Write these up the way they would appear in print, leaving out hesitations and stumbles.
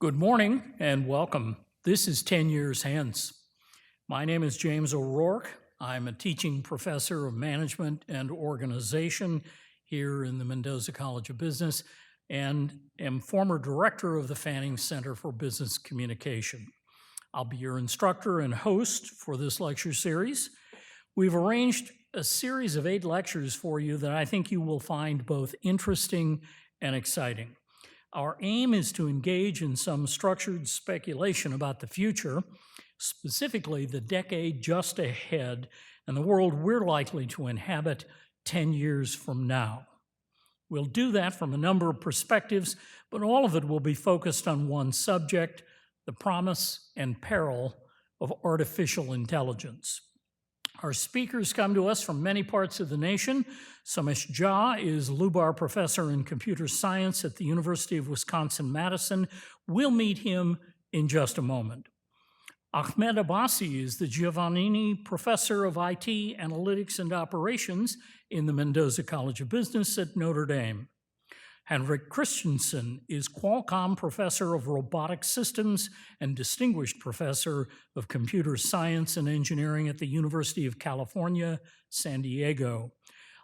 Good morning and welcome. This is 10 Years Hence. My name is James O'Rourke. I'm a teaching professor of management and organization here in the Mendoza College of Business and am former director of the Fanning Center for Business Communication. I'll be your instructor and host for this lecture series. We've arranged a series of 8 lectures for you that I think you will find both interesting and exciting. Our aim is to engage in some structured speculation about the future, specifically the decade just ahead and the world we're likely to inhabit 10 years from now. We'll do that from a number of perspectives, but all of it will be focused on one subject: the promise and peril of artificial intelligence. Our speakers come to us from many parts of the nation. Somesh Jha is Lubar Professor in Computer Science at the University of Wisconsin-Madison. We'll meet him in just a moment. Ahmed Abbasi is the Giovannini Professor of IT, Analytics, and Operations in the Mendoza College of Business at Notre Dame. Henrik Christensen is Qualcomm Professor of Robotic Systems and Distinguished Professor of Computer Science and Engineering at the University of California, San Diego.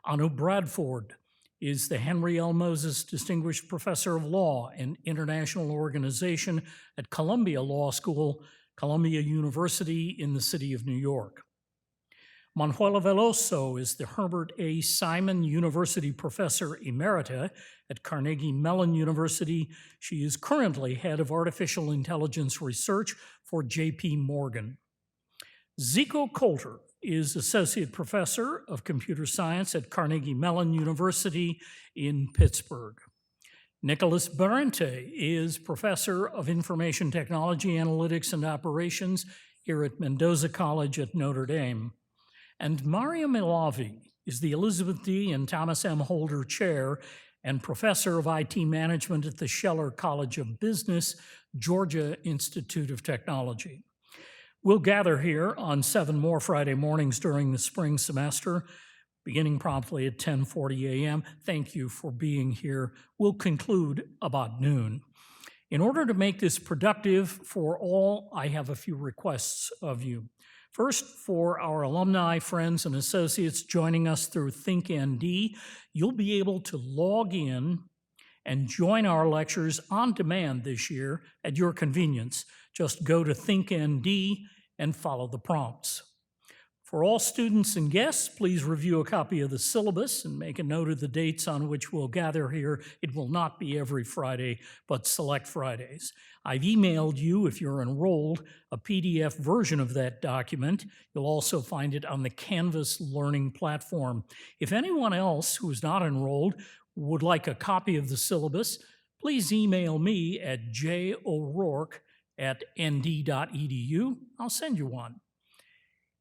Anu Bradford is the Henry L. Moses Distinguished Professor of Law and International Organization at Columbia Law School, Columbia University in the city of New York. Manuela Veloso is the Herbert A. Simon University Professor Emerita at Carnegie Mellon University. She is currently head of artificial intelligence research for J.P. Morgan. Zico Coulter is Associate Professor of Computer Science at Carnegie Mellon University in Pittsburgh. Nicholas Barente is Professor of Information Technology, Analytics, and Operations here at Mendoza College at Notre Dame. And Maria Milavi is the Elizabeth D. and Thomas M. Holder Chair and Professor of IT Management at the Scheller College of Business, Georgia Institute of Technology. We'll gather here on 7 more Friday mornings during the spring semester, beginning promptly at 10:40 a.m. Thank you for being here. We'll conclude about noon. In order to make this productive for all, I have a few requests of you. First, for our alumni, friends, and associates joining us through ThinkND, you'll be able to log in and join our lectures on demand this year at your convenience. Just go to ThinkND and follow the prompts. For all students and guests, please review a copy of the syllabus and make a note of the dates on which we'll gather here. It will not be every Friday, but select Fridays. I've emailed you, if you're enrolled, a PDF version of that document. You'll also find it on the Canvas Learning platform. If anyone else who is not enrolled would like a copy of the syllabus, please email me at jo'rourke@nd.edu. I'll send you one.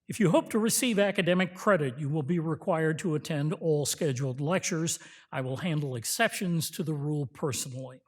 If you hope to receive academic credit, you will be required to attend all scheduled lectures. I will handle exceptions to the rule personally.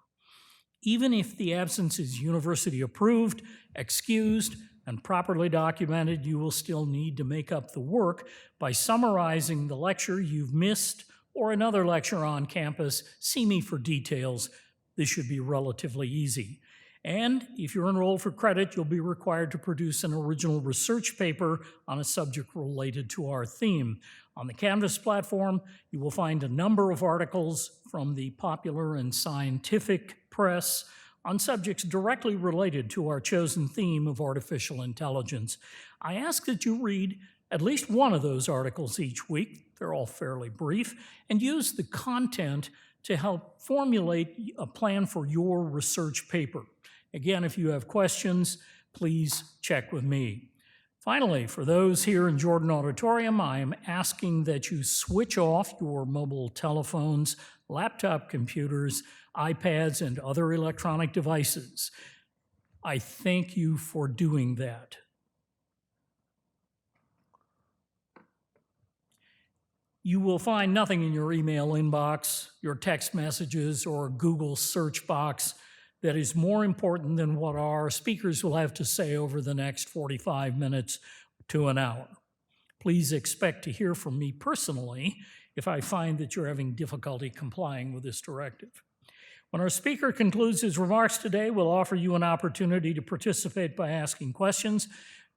Even if the absence is university approved, excused, and properly documented, you will still need to make up the work by summarizing the lecture you've missed or another lecture on campus. See me for details. This should be relatively easy. And if you're enrolled for credit, you'll be required to produce an original research paper on a subject related to our theme. On the Canvas platform, you will find a number of articles from the popular and scientific press on subjects directly related to our chosen theme of artificial intelligence. I ask that you read at least one of those articles each week. They're all fairly brief, and use the content to help formulate a plan for your research paper. Again, if you have questions, please check with me. Finally, for those here in Jordan Auditorium, I am asking that you switch off your mobile telephones, laptop computers, iPads, and other electronic devices. I thank you for doing that. You will find nothing in your email inbox, your text messages, or Google search box that is more important than what our speakers will have to say over the next 45 minutes to an hour. Please expect to hear from me personally if I find that you're having difficulty complying with this directive. When our speaker concludes his remarks today, we'll offer you an opportunity to participate by asking questions.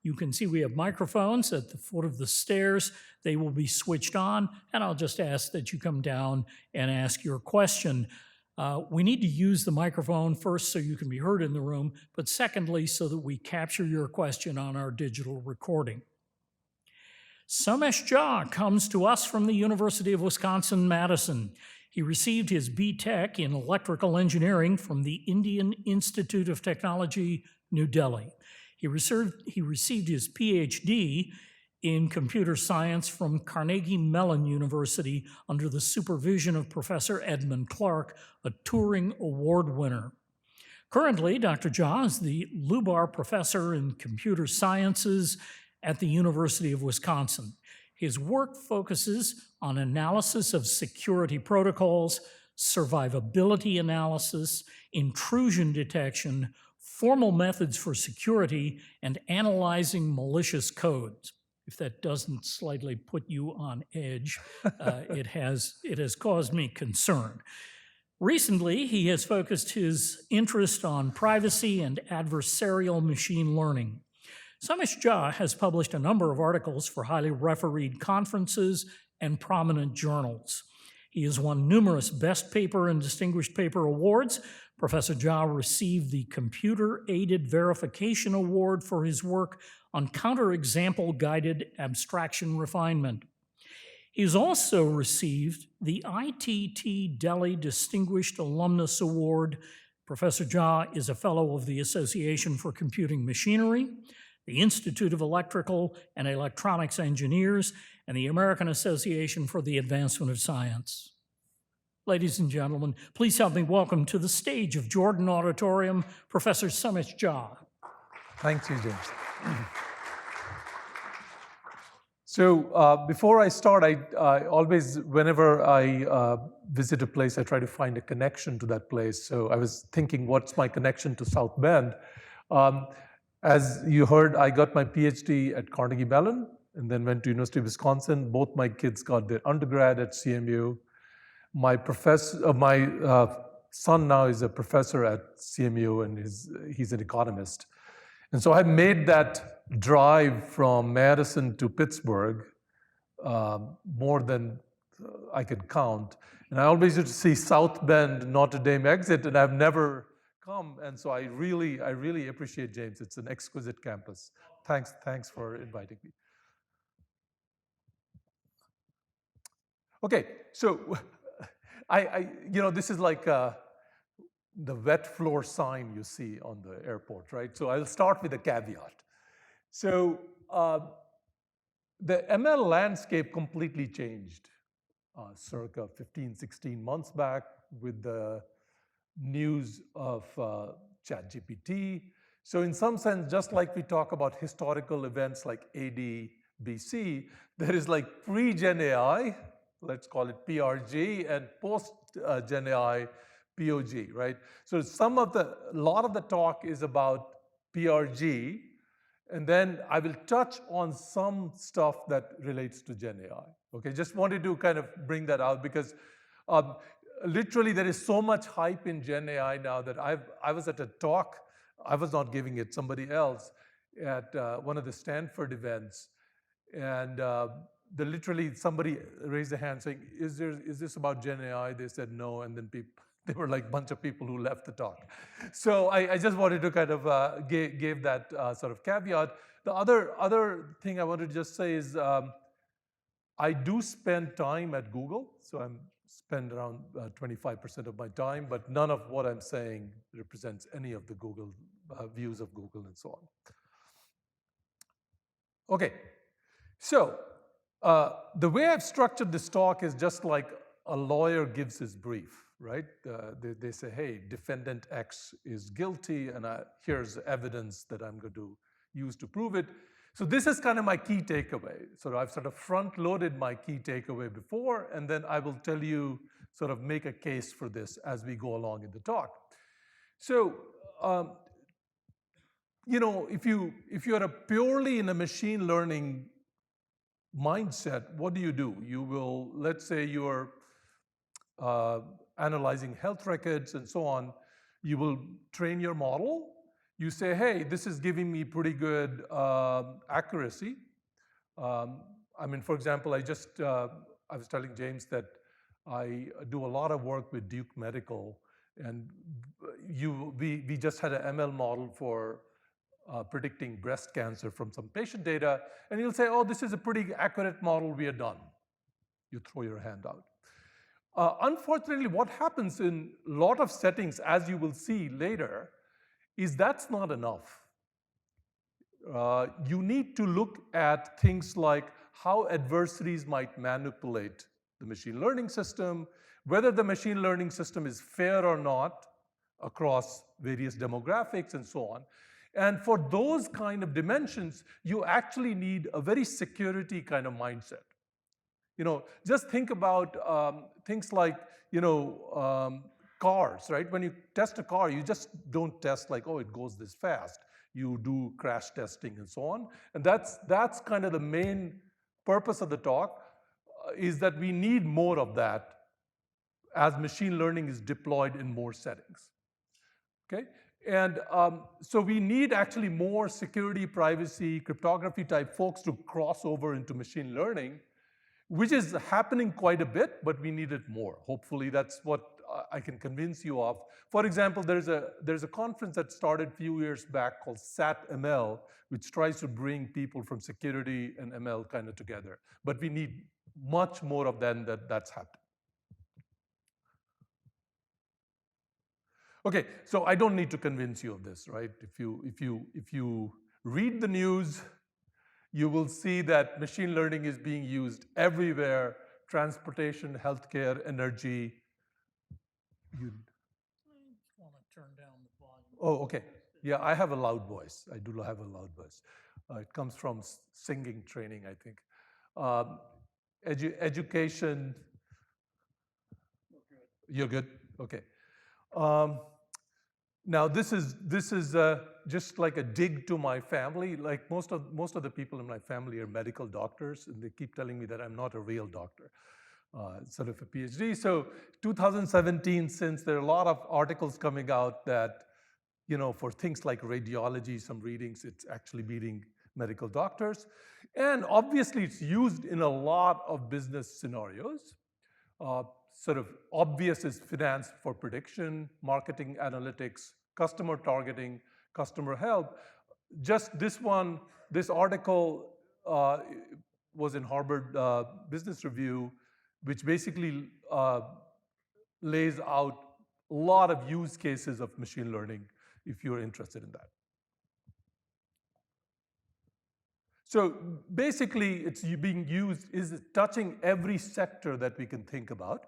You can see we have microphones at the foot of the stairs. They will be switched on, and I'll just ask that you come down and ask your question. We need to use the microphone first so you can be heard in the room, but secondly, so that we capture your question on our digital recording. Somesh Jha comes to us from the University of Wisconsin-Madison. He received his B.Tech in electrical engineering from the Indian Institute of Technology, New Delhi. He received his Ph.D. in computer science from Carnegie Mellon University under the supervision of Professor Edmund Clark, a Turing Award winner. Currently, Dr. Jha is the Lubar Professor in Computer Sciences at the University of Wisconsin. His work focuses on analysis of security protocols, survivability analysis, intrusion detection, formal methods for security, and analyzing malicious codes. If that doesn't slightly put you on edge, it has caused me concern. Recently, he has focused his interest on privacy and adversarial machine learning. Somesh Jha has published a number of articles for highly refereed conferences and prominent journals. He has won numerous Best Paper and Distinguished Paper awards. Professor Jha received the Computer-Aided Verification Award for his work on counterexample-guided abstraction refinement. He has also received the ITT Delhi Distinguished Alumnus Award. Professor Jha is a fellow of the Association for Computing Machinery, the Institute of Electrical and Electronics Engineers, and the American Association for the Advancement of Science. Ladies and gentlemen, please help me welcome to the stage of Jordan Auditorium, Professor Somesh Jha. Thank you, James. So before I start, I always, whenever I visit a place, I try to find a connection to that place. So I was thinking, what's my connection to South Bend? As you heard, I got my PhD at Carnegie Mellon and then went to University of Wisconsin. Both my kids got their undergrad at CMU. My son now is a professor at CMU and he's an economist. And so I made that drive from Madison to Pittsburgh more than I could count. And I always used to see South Bend, Notre Dame exit, and I've never come. And so I really appreciate James. It's an exquisite campus. Thanks for inviting me. Okay, so this is like the wet floor sign you see on the airport, right? So I'll start with a caveat. So the ML landscape completely changed circa 15, 16 months back with the news of ChatGPT. So in some sense, just like we talk about historical events like AD, BC, there is like pre-Gen AI, let's call it PRG, and post-Gen AI, POG, right? So a lot of the talk is about PRG, and then I will touch on some stuff that relates to Gen AI. Okay, just wanted to kind of bring that out because literally there is so much hype in Gen AI now that I was at a talk, I was not giving it, somebody else, at one of the Stanford events, and literally somebody raised a hand saying, is this about Gen AI? They said no, and then there were like a bunch of people who left the talk. So I just wanted to kind of give that sort of caveat. The other thing I wanted to just say is I do spend time at Google, so I spend around 25% of my time, but none of what I'm saying represents any of the Google views of Google and so on. Okay, so the way I've structured this talk is just like a lawyer gives his brief. Right? They say, hey, defendant X is guilty, and here's evidence that I'm going to use to prove it. So this is kind of my key takeaway. So I've sort of front-loaded my key takeaway before, and then I will tell you, sort of make a case for this as we go along in the talk. So, if you're purely in a machine learning mindset, what do? You will, let's say you're analyzing health records and so on, you will train your model. You say, hey, this is giving me pretty good accuracy. I mean, for example, I was telling James that I do a lot of work with Duke Medical, and we just had an ML model for predicting breast cancer from some patient data, and you'll say, oh, this is a pretty accurate model, we are done. You throw your hand out. Unfortunately, what happens in a lot of settings, as you will see later, is that's not enough. You need to look at things like how adversaries might manipulate the machine learning system, whether the machine learning system is fair or not across various demographics and so on. And for those kind of dimensions, you actually need a very security kind of mindset. Just think about things like, cars, right? When you test a car, you just don't test like, oh, it goes this fast. You do crash testing and so on. And that's kind of the main purpose of the talk, is that we need more of that as machine learning is deployed in more settings, okay? And so we need actually more security, privacy, cryptography type folks to cross over into machine learning, which is happening quite a bit, but we need it more. Hopefully that's what I can convince you of. For example, there's a conference that started a few years back called SAT-ML, which tries to bring people from security and ML kind of together. But we need much more of that's happening. Okay, so I don't need to convince you of this, right? If you read the news, you will see that machine learning is being used everywhere: transportation, healthcare, energy. You just want to turn down the volume. Oh, okay. Yeah, I have a loud voice. I do have a loud voice. It comes from singing training, I think. Education. You're good? Okay. Now this is just like a dig to my family. Like most of the people in my family are medical doctors, and they keep telling me that I'm not a real doctor, sort of a PhD. So 2017, since there are a lot of articles coming out that, for things like radiology, some readings, it's actually beating medical doctors. And obviously it's used in a lot of business scenarios. Sort of obvious is finance for prediction, marketing analytics, customer targeting, customer help. Just this article was in Harvard Business Review, which basically lays out a lot of use cases of machine learning if you're interested in that. So basically, it's being used, is touching every sector that we can think about.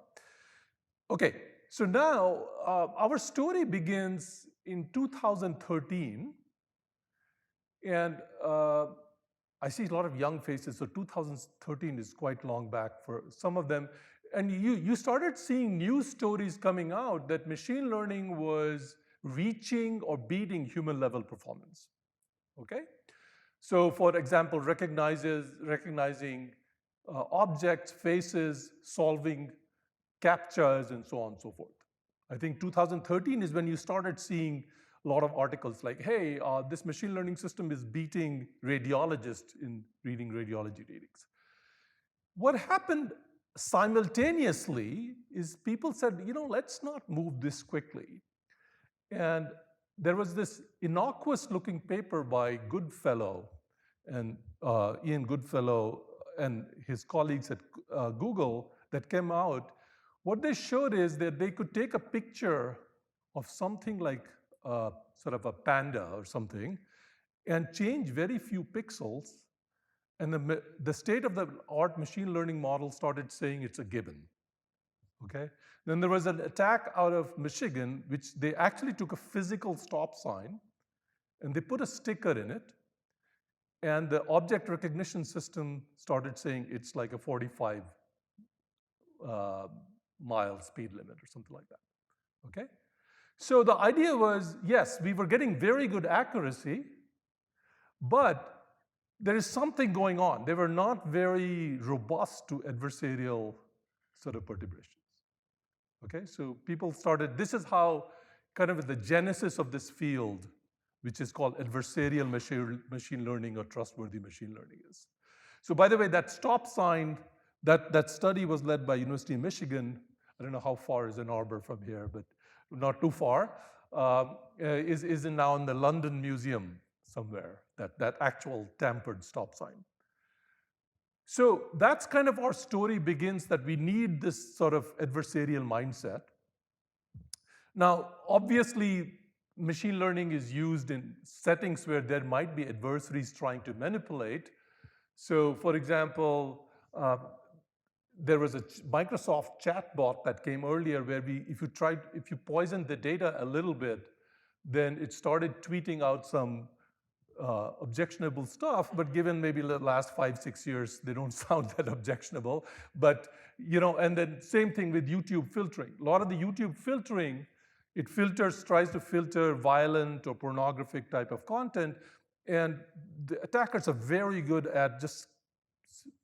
Okay, so now our story begins in 2013, and I see a lot of young faces, so 2013 is quite long back for some of them. And you started seeing news stories coming out that machine learning was reaching or beating human level performance, okay? So for example, recognizing objects, faces, solving captchas, and so on and so forth. I think 2013 is when you started seeing a lot of articles like, hey, this machine learning system is beating radiologists in reading radiology readings. What happened simultaneously is people said, let's not move this quickly. And there was this innocuous looking paper by Goodfellow and Ian Goodfellow and his colleagues at Google that came out. What they showed is that they could take a picture of something like sort of a panda or something and change very few pixels, and the state-of-the-art machine learning model started saying it's a gibbon, okay? Then there was an attack out of Michigan, which they actually took a physical stop sign, and they put a sticker in it, and the object recognition system started saying it's like a 45 mile speed limit or something like that, okay? So the idea was, yes, we were getting very good accuracy, but there is something going on. They were not very robust to adversarial sort of perturbations. Okay, so people started, this is how kind of the genesis of this field, which is called adversarial machine learning or trustworthy machine learning is. So by the way, that stop sign, that study was led by University of Michigan. I don't know how far is Ann Arbor from here, but not too far. Is now in the London Museum somewhere, that actual tampered stop sign. So that's kind of our story begins, that we need this sort of adversarial mindset. Now, obviously, machine learning is used in settings where there might be adversaries trying to manipulate. So for example, there was a Microsoft chatbot that came earlier where if you poisoned the data a little bit, then it started tweeting out some objectionable stuff, but given maybe the last 5-6 years, they don't sound that objectionable. But, and then same thing with YouTube filtering. A lot of the YouTube filtering, it tries to filter violent or pornographic type of content, and the attackers are very good at just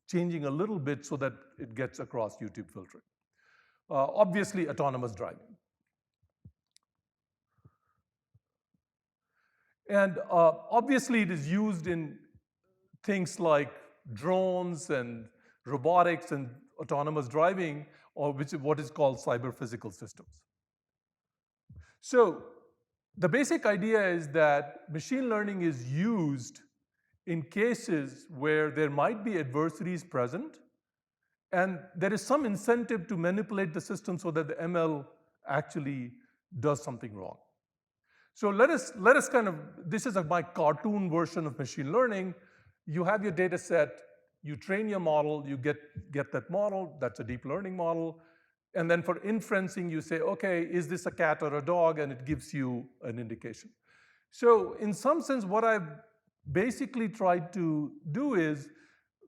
changing a little bit so that it gets across YouTube filtering. Obviously, autonomous driving. And obviously, it is used in things like drones and robotics and autonomous driving, or what is called cyber-physical systems. So the basic idea is that machine learning is used in cases where there might be adversaries present, and there is some incentive to manipulate the system so that the ML actually does something wrong. So let us kind of, this is my cartoon version of machine learning. You have your data set, you train your model, you get that model, that's a deep learning model. And then for inferencing, you say, okay, is this a cat or a dog? And it gives you an indication. So in some sense, what I've basically tried to do is,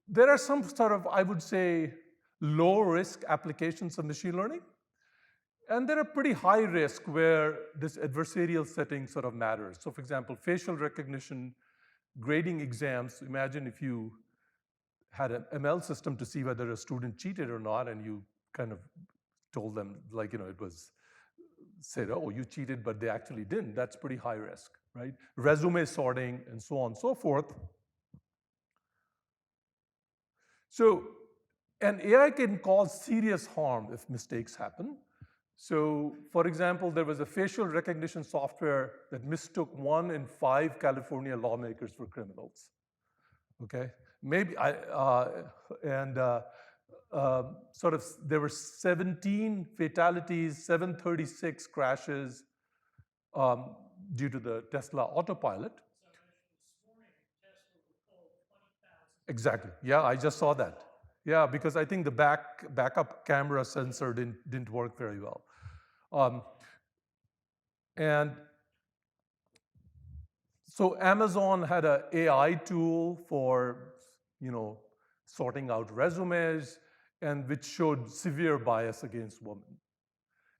there are some sort of, I would say, low-risk applications of machine learning. And there are pretty high risk where this adversarial setting sort of matters. So for example, facial recognition, grading exams. Imagine if you had an ML system to see whether a student cheated or not, and you kind of told them, like, it was said, oh, you cheated, but they actually didn't. That's pretty high risk, right? Resume sorting and so on and so forth. So, and AI can cause serious harm if mistakes happen. So, for example, there was a facial recognition software that mistook 1 in 5 California lawmakers for criminals. Okay, maybe there were 17 fatalities, 736 crashes due to the Tesla autopilot. Exactly. Yeah, I just saw that. Yeah, because I think the backup camera sensor didn't work very well. And so Amazon had an AI tool for, sorting out resumes, and which showed severe bias against women.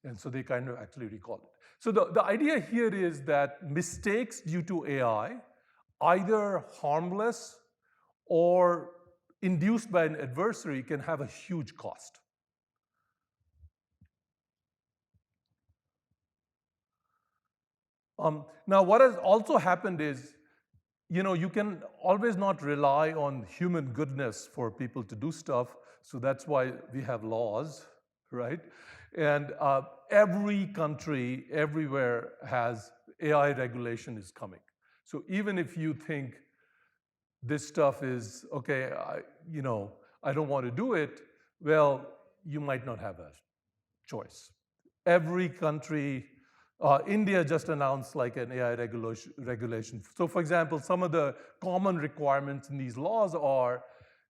And so they kind of actually recalled it. So the idea here is that mistakes due to AI, either harmless or induced by an adversary, can have a huge cost. Now, what has also happened is, you can always not rely on human goodness for people to do stuff. So that's why we have laws, right? And every country, everywhere has AI regulation is coming. So even if you think this stuff is, okay, I don't want to do it, well, you might not have a choice. Every country, India just announced like an AI regulation. So for example, some of the common requirements in these laws are,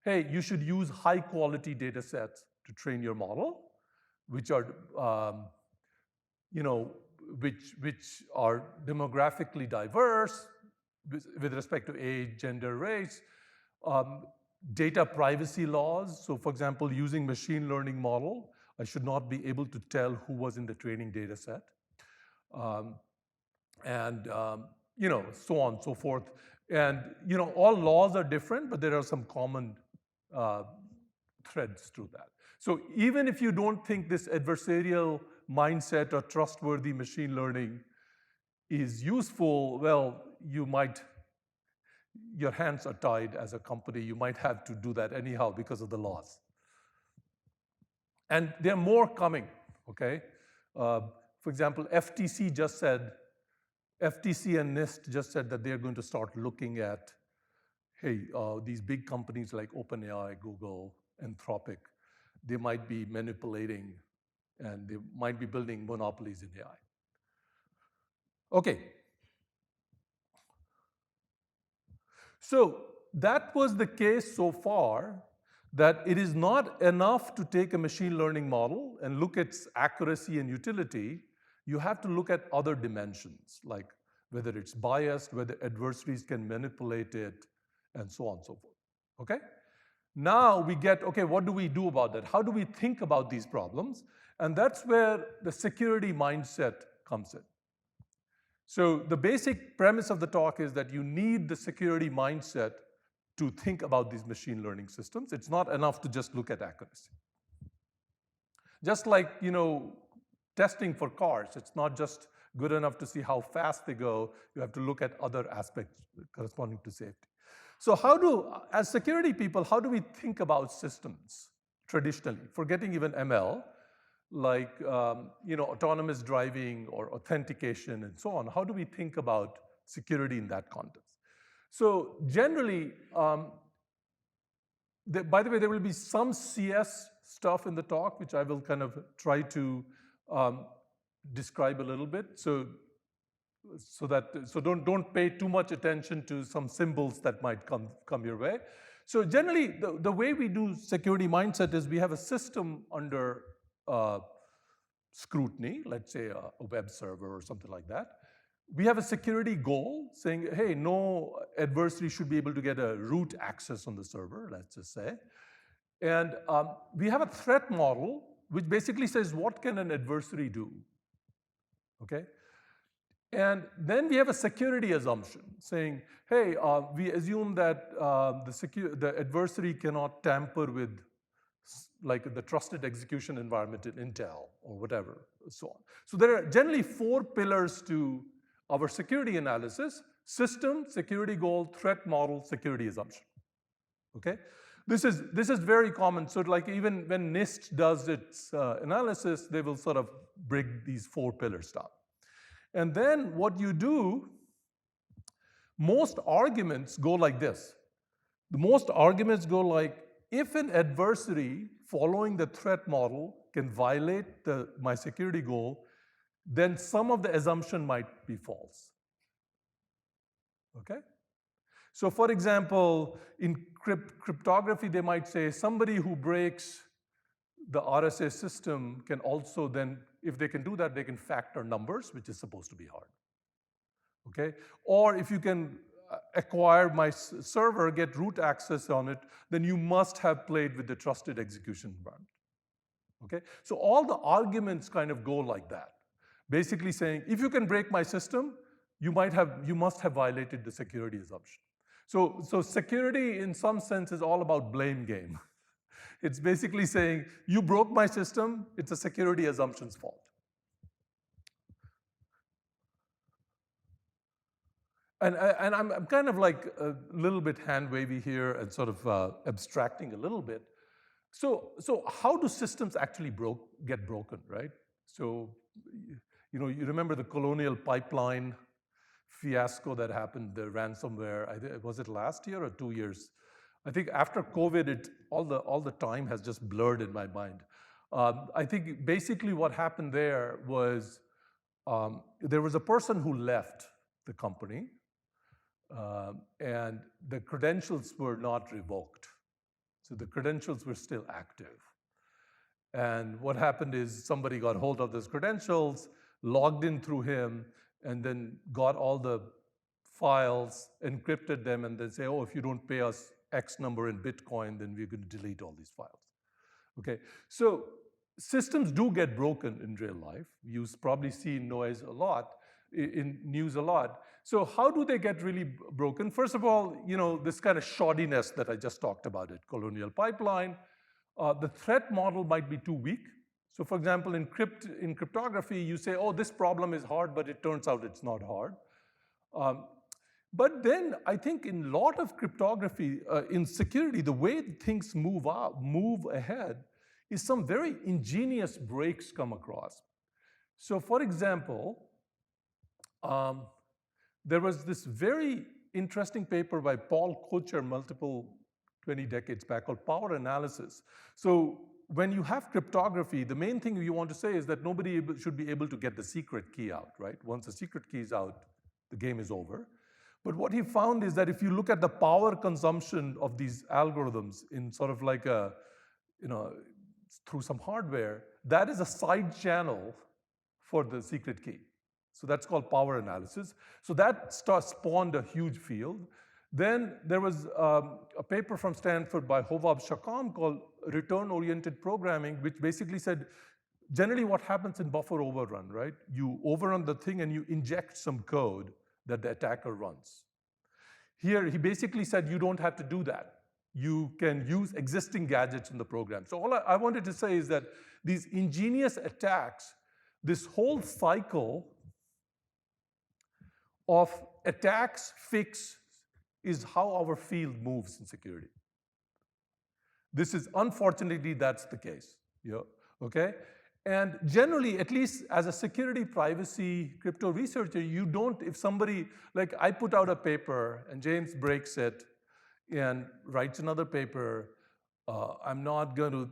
hey, you should use high quality data sets to train your model, which are, which are demographically diverse with respect to age, gender, race. Data privacy laws. So for example, using machine learning model, I should not be able to tell who was in the training data set. So on and so forth. And, all laws are different, but there are some common threads through that. So even if you don't think this adversarial mindset or trustworthy machine learning is useful, well, your hands are tied as a company. You might have to do that anyhow because of the laws. And there are more coming, okay? For example, FTC and NIST just said that they're going to start looking at, hey, these big companies like OpenAI, Google, Anthropic, they might be manipulating and they might be building monopolies in AI. Okay. So that was the case so far, that it is not enough to take a machine learning model and look at its accuracy and utility. You have to look at other dimensions, like whether it's biased, whether adversaries can manipulate it, and so on and so forth. Okay? Now we get, okay, what do we do about that? How do we think about these problems? And that's where the security mindset comes in. So the basic premise of the talk is that you need the security mindset to think about these machine learning systems. It's not enough to just look at accuracy. Just like, testing for cars, it's not just good enough to see how fast they go. You have to look at other aspects corresponding to safety. So as security people, how do we think about systems traditionally, forgetting even ML, like autonomous driving or authentication and so on? How do we think about security in that context? So generally, by the way, there will be some CS stuff in the talk, which I will kind of try to describe a little bit. So don't pay too much attention to some symbols that might come your way. So generally, the way we do security mindset is we have a system under scrutiny, let's say a web server or something like that. We have a security goal saying, hey, no adversary should be able to get a root access on the server, let's just say. And we have a threat model, which basically says, what can an adversary do? Okay? And then we have a security assumption saying, hey, we assume that the adversary cannot tamper with like the trusted execution environment in Intel or whatever, so on. So there are generally 4 pillars to our security analysis: system, security goal, threat model, security assumption. Okay? This is very common. So like even when NIST does its analysis, they will sort of break these 4 pillars down. And then what you do, most arguments go like this. The most arguments go like, if an adversary following the threat model can violate my security goal, then some of the assumption might be false. Okay? So for example, in cryptography, they might say somebody who breaks the RSA system can also then, if they can do that, they can factor numbers, which is supposed to be hard. Okay? Or if you can acquire my server, get root access on it, then you must have played with the trusted execution environment. Okay? So all the arguments kind of go like that. Basically saying, if you can break my system, you must have violated the security assumption. So security, in some sense, is all about blame game. It's basically saying, you broke my system, it's a security assumption's fault. And I'm kind of like a little bit hand-wavy here and sort of abstracting a little bit. So how do systems actually get broken, right? So, you remember the Colonial Pipeline fiasco that happened, the ransomware, was it last year or 2 years? I think after COVID, all the time has just blurred in my mind. I think basically what happened there was there was a person who left the company, and the credentials were not revoked. So the credentials were still active. And what happened is somebody got hold of those credentials, logged in through him, and then got all the files, encrypted them, and then say, oh, if you don't pay us X number in Bitcoin, then we're going to delete all these files. Okay, so systems do get broken in real life. You probably see noise a lot, in news a lot. So how do they get really broken? First of all, this kind of shoddiness that I just talked about at Colonial Pipeline. The threat model might be too weak. So for example, in cryptography, you say, oh, this problem is hard, but it turns out it's not hard. But then I think in a lot of cryptography, in security, the way things move ahead is some very ingenious breaks come across. So for example, there was this very interesting paper by Paul Kocher 20 decades back called Power Analysis. So when you have cryptography, the main thing you want to say is that nobody should be able to get the secret key out, right? Once the secret key is out, the game is over. But what he found is that if you look at the power consumption of these algorithms in sort of like a, through some hardware, that is a side channel for the secret key. So that's called power analysis. So that spawned a huge field. Then there was a paper from Stanford by Hovab Shakam called return-oriented programming, which basically said, generally what happens in buffer overrun, right? You overrun the thing and you inject some code that the attacker runs. Here, he basically said you don't have to do that. You can use existing gadgets in the program. So all I wanted to say is that these ingenious attacks, this whole cycle of attacks, fix, is how our field moves in security. This is, unfortunately, that's the case, okay? And generally, at least as a security privacy crypto researcher, you don't, if somebody, like I put out a paper and James breaks it and writes another paper, I'm not going to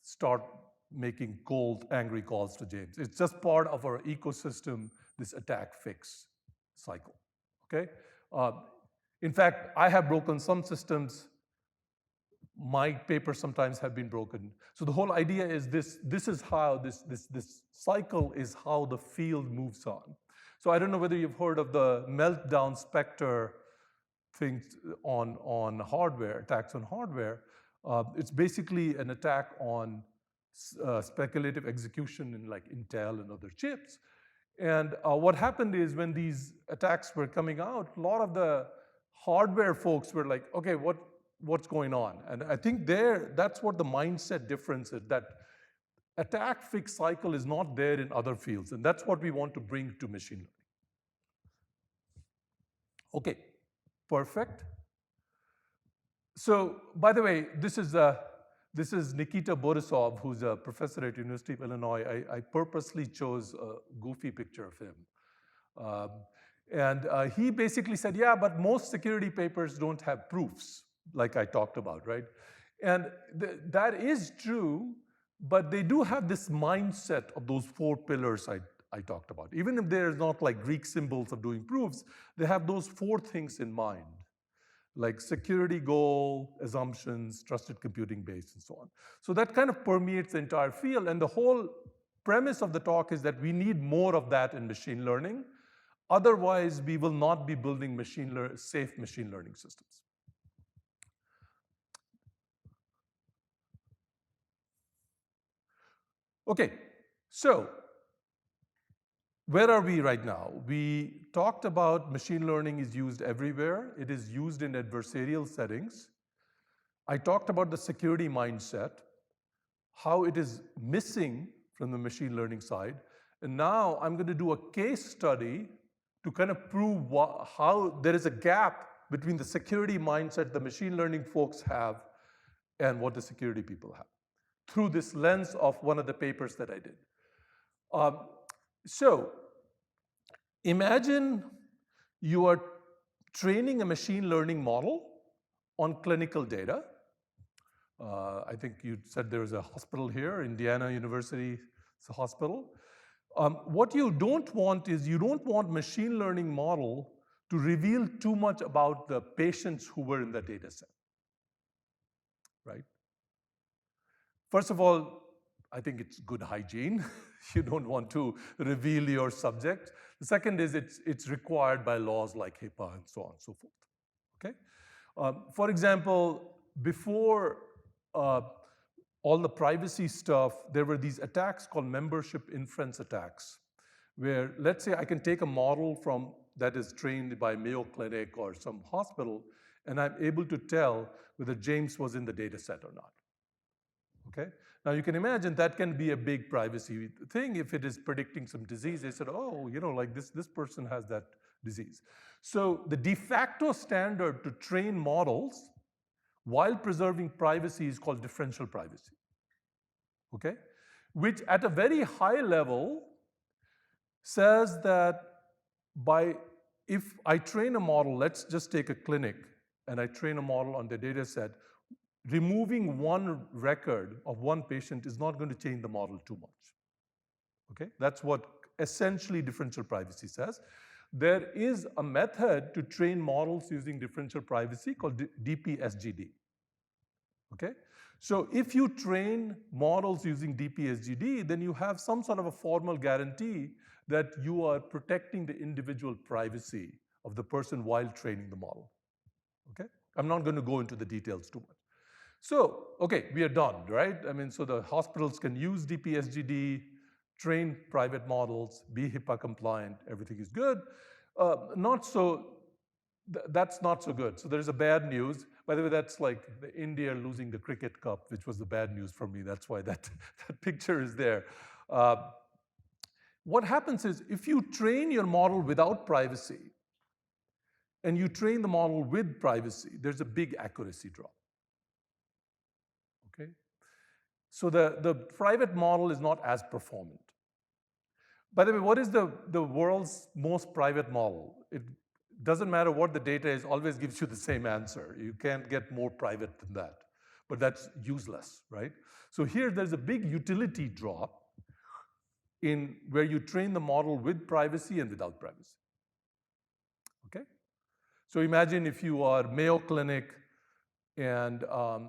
start making cold, angry calls to James. It's just part of our ecosystem, this attack fix cycle, okay? In fact, I have broken some systems. My papers sometimes have been broken. So the whole idea is this is how this cycle is how the field moves on. So I don't know whether you've heard of the meltdown specter things on hardware, attacks on hardware. It's basically an attack on speculative execution in like Intel and other chips. And what happened is when these attacks were coming out, a lot of the hardware folks were like, okay, what's going on? And I think that's what the mindset difference is, that attack fix cycle is not there in other fields. And that's what we want to bring to machine learning. Okay, perfect. So by the way, this is Nikita Borisov, who's a professor at University of Illinois. I purposely chose a goofy picture of him. And he basically said, yeah, but most security papers don't have proofs, like I talked about, right? And that is true, but they do have this mindset of those 4 pillars I talked about. Even if there's not like Greek symbols of doing proofs, they have those 4 things in mind, like security goal, assumptions, trusted computing base, and so on. So that kind of permeates the entire field, and the whole premise of the talk is that we need more of that in machine learning. Otherwise, we will not be building safe machine learning systems. Okay, so where are we right now? We talked about machine learning is used everywhere. It is used in adversarial settings. I talked about the security mindset, how it is missing from the machine learning side. And now I'm going to do a case study to kind of prove how there is a gap between the security mindset the machine learning folks have and what the security people have, through this lens of one of the papers that I did. So imagine you are training a machine learning model on clinical data. I think you said there is a hospital here, Indiana University, it's a hospital. What you don't want is you don't want machine learning model to reveal too much about the patients who were in the data set, right? First of all, I think it's good hygiene. You don't want to reveal your subject. The second is it's required by laws like HIPAA and so on and so forth, okay? For example, before all the privacy stuff, there were these attacks called membership inference attacks, where let's say I can take a model that is trained by Mayo Clinic or some hospital, and I'm able to tell whether James was in the data set or not, okay? Now you can imagine that can be a big privacy thing if it is predicting some disease. They said, oh, like this person has that disease. So the de facto standard to train models while preserving privacy is called differential privacy, okay? Which at a very high level says that if I train a model, let's just take a clinic, and I train a model on the data set, removing one record of one patient is not going to change the model too much, okay? That's what essentially differential privacy says. There is a method to train models using differential privacy called DPSGD, okay? So if you train models using DPSGD, then you have some sort of a formal guarantee that you are protecting the individual privacy of the person while training the model, okay? I'm not going to go into the details too much. So, okay, we are done, right? I mean, so the hospitals can use DPSGD, train private models, be HIPAA compliant, everything is good. That's not so good. So there's a bad news. By the way, that's like the India losing the cricket cup, which was the bad news for me. That's why that picture is there. What happens is if you train your model without privacy and you train the model with privacy, there's a big accuracy drop. Okay? So the private model is not as performant. By the way, what is the world's most private model? It doesn't matter what the data is, always gives you the same answer. You can't get more private than that. But that's useless, right? So here there's a big utility drop in where you train the model with privacy and without privacy. Okay? So imagine if you are Mayo Clinic, and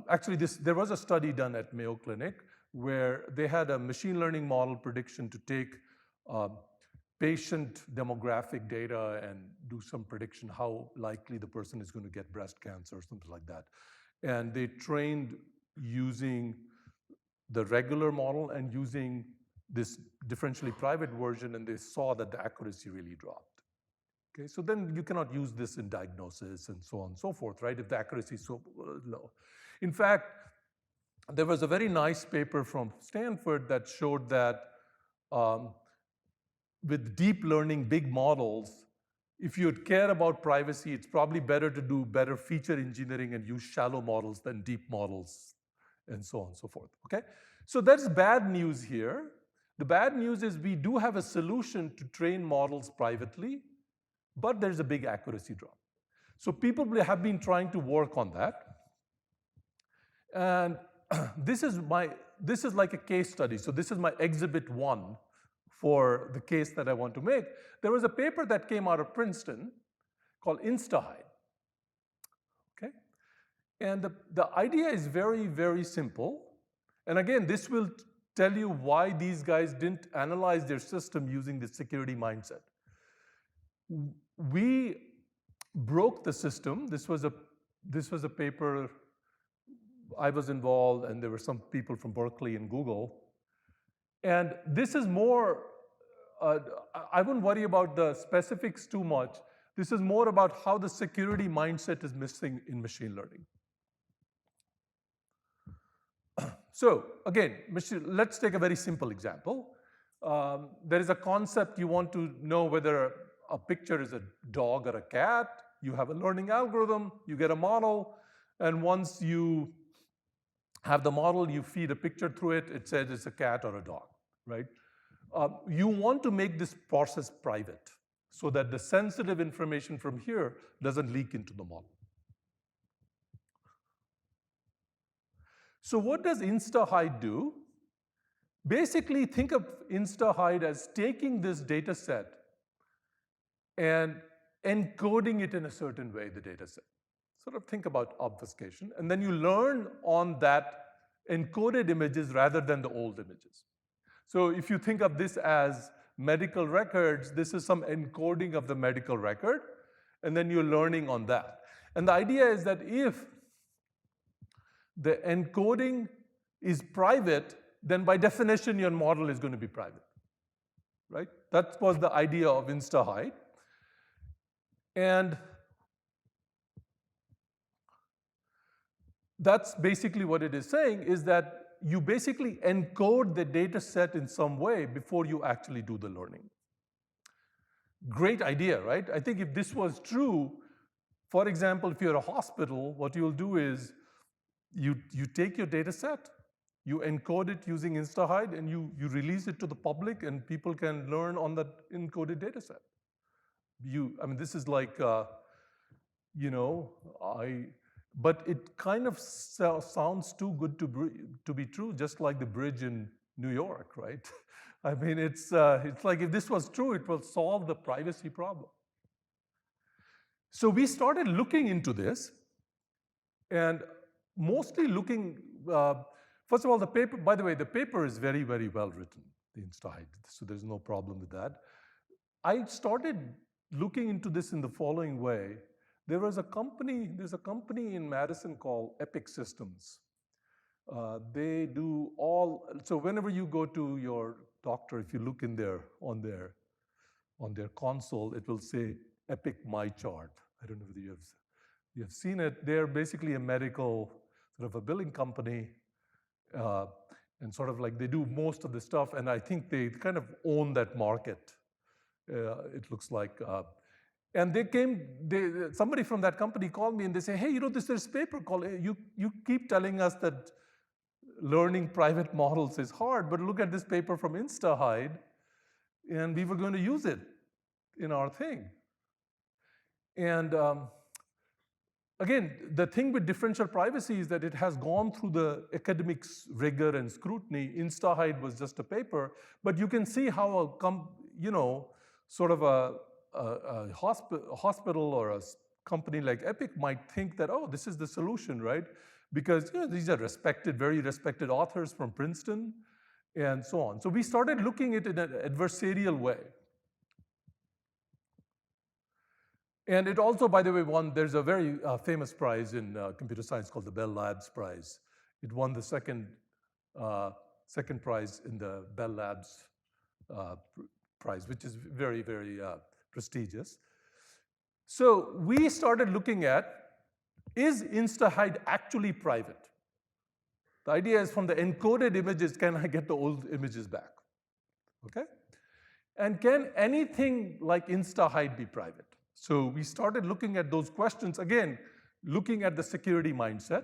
actually there was a study done at Mayo Clinic where they had a machine learning model prediction to take patient demographic data and do some prediction how likely the person is going to get breast cancer or something like that. And they trained using the regular model and using this differentially private version, and they saw that the accuracy really dropped. Okay, so then you cannot use this in diagnosis and so on and so forth, right, if the accuracy is so low. In fact, there was a very nice paper from Stanford that showed that with deep learning big models, if you care about privacy, it's probably better to do better feature engineering and use shallow models than deep models, and so on and so forth, okay? So there's bad news here. The bad news is we do have a solution to train models privately, but there's a big accuracy drop. So people have been trying to work on that. And this is like a case study. So this is my exhibit 1 for the case that I want to make. There was a paper that came out of Princeton called InstaHide. Okay? And the idea is very, very simple. And again, this will tell you why these guys didn't analyze their system using the security mindset. We broke the system. This was a paper. I was involved, and there were some people from Berkeley and Google. And this is more, I wouldn't worry about the specifics too much. This is more about how the security mindset is missing in machine learning. So again, let's take a very simple example. There is a concept you want to know whether a picture is a dog or a cat. You have a learning algorithm, you get a model, and once you have the model, you feed a picture through it, it says it's a cat or a dog, right? You want to make this process private so that the sensitive information from here doesn't leak into the model. So what does InstaHide do? Basically, think of InstaHide as taking this data set and encoding it in a certain way, the data set. Sort of think about obfuscation. And then you learn on that encoded images rather than the old images. So if you think of this as medical records, this is some encoding of the medical record, and then you're learning on that. And the idea is that if the encoding is private, then by definition, your model is going to be private, right? That was the idea of InstaHide. And that's basically what it is saying, is that you basically encode the data set in some way before you actually do the learning. Great idea, right? I think if this was true, for example, if you're a hospital, what you'll do is you take your data set, you encode it using InstaHide, and you release it to the public, and people can learn on that encoded data set. I mean, this is like, but it kind of sounds too good to be true, just like the bridge in New York, right? I mean, it's like if this was true, it will solve the privacy problem. So we started looking into this, and mostly looking, first of all, the paper, by the way, the paper is very, very well written, the InstaHide, so there's no problem with that. I started looking into this in the following way. There's a company in Madison called Epic Systems. They do so whenever you go to your doctor, if you look in there on their console, it will say Epic My Chart. I don't know whether you have seen it. They're basically a medical, sort of a billing company, and sort of like they do most of the stuff, and I think they kind of own that market, it looks like. And somebody from that company called me and they say, hey, there's paper called, you keep telling us that learning private models is hard, but look at this paper from InstaHide, and we were going to use it in our thing. And again, the thing with differential privacy is that it has gone through the academics rigor and scrutiny. InstaHide was just a paper, but you can see how sort of a hospital or a company like Epic might think that, oh, this is the solution, right? Because these are very respected authors from Princeton and so on. So we started looking at it in an adversarial way. And it also, by the way, there's a very famous prize in computer science called the Bell Labs Prize. It won the second prize in the Bell Labs prize, which is very, very prestigious. So we started looking at, is InstaHide actually private? The idea is from the encoded images, can I get the old images back? Okay? And can anything like InstaHide be private? So we started looking at those questions, again, looking at the security mindset.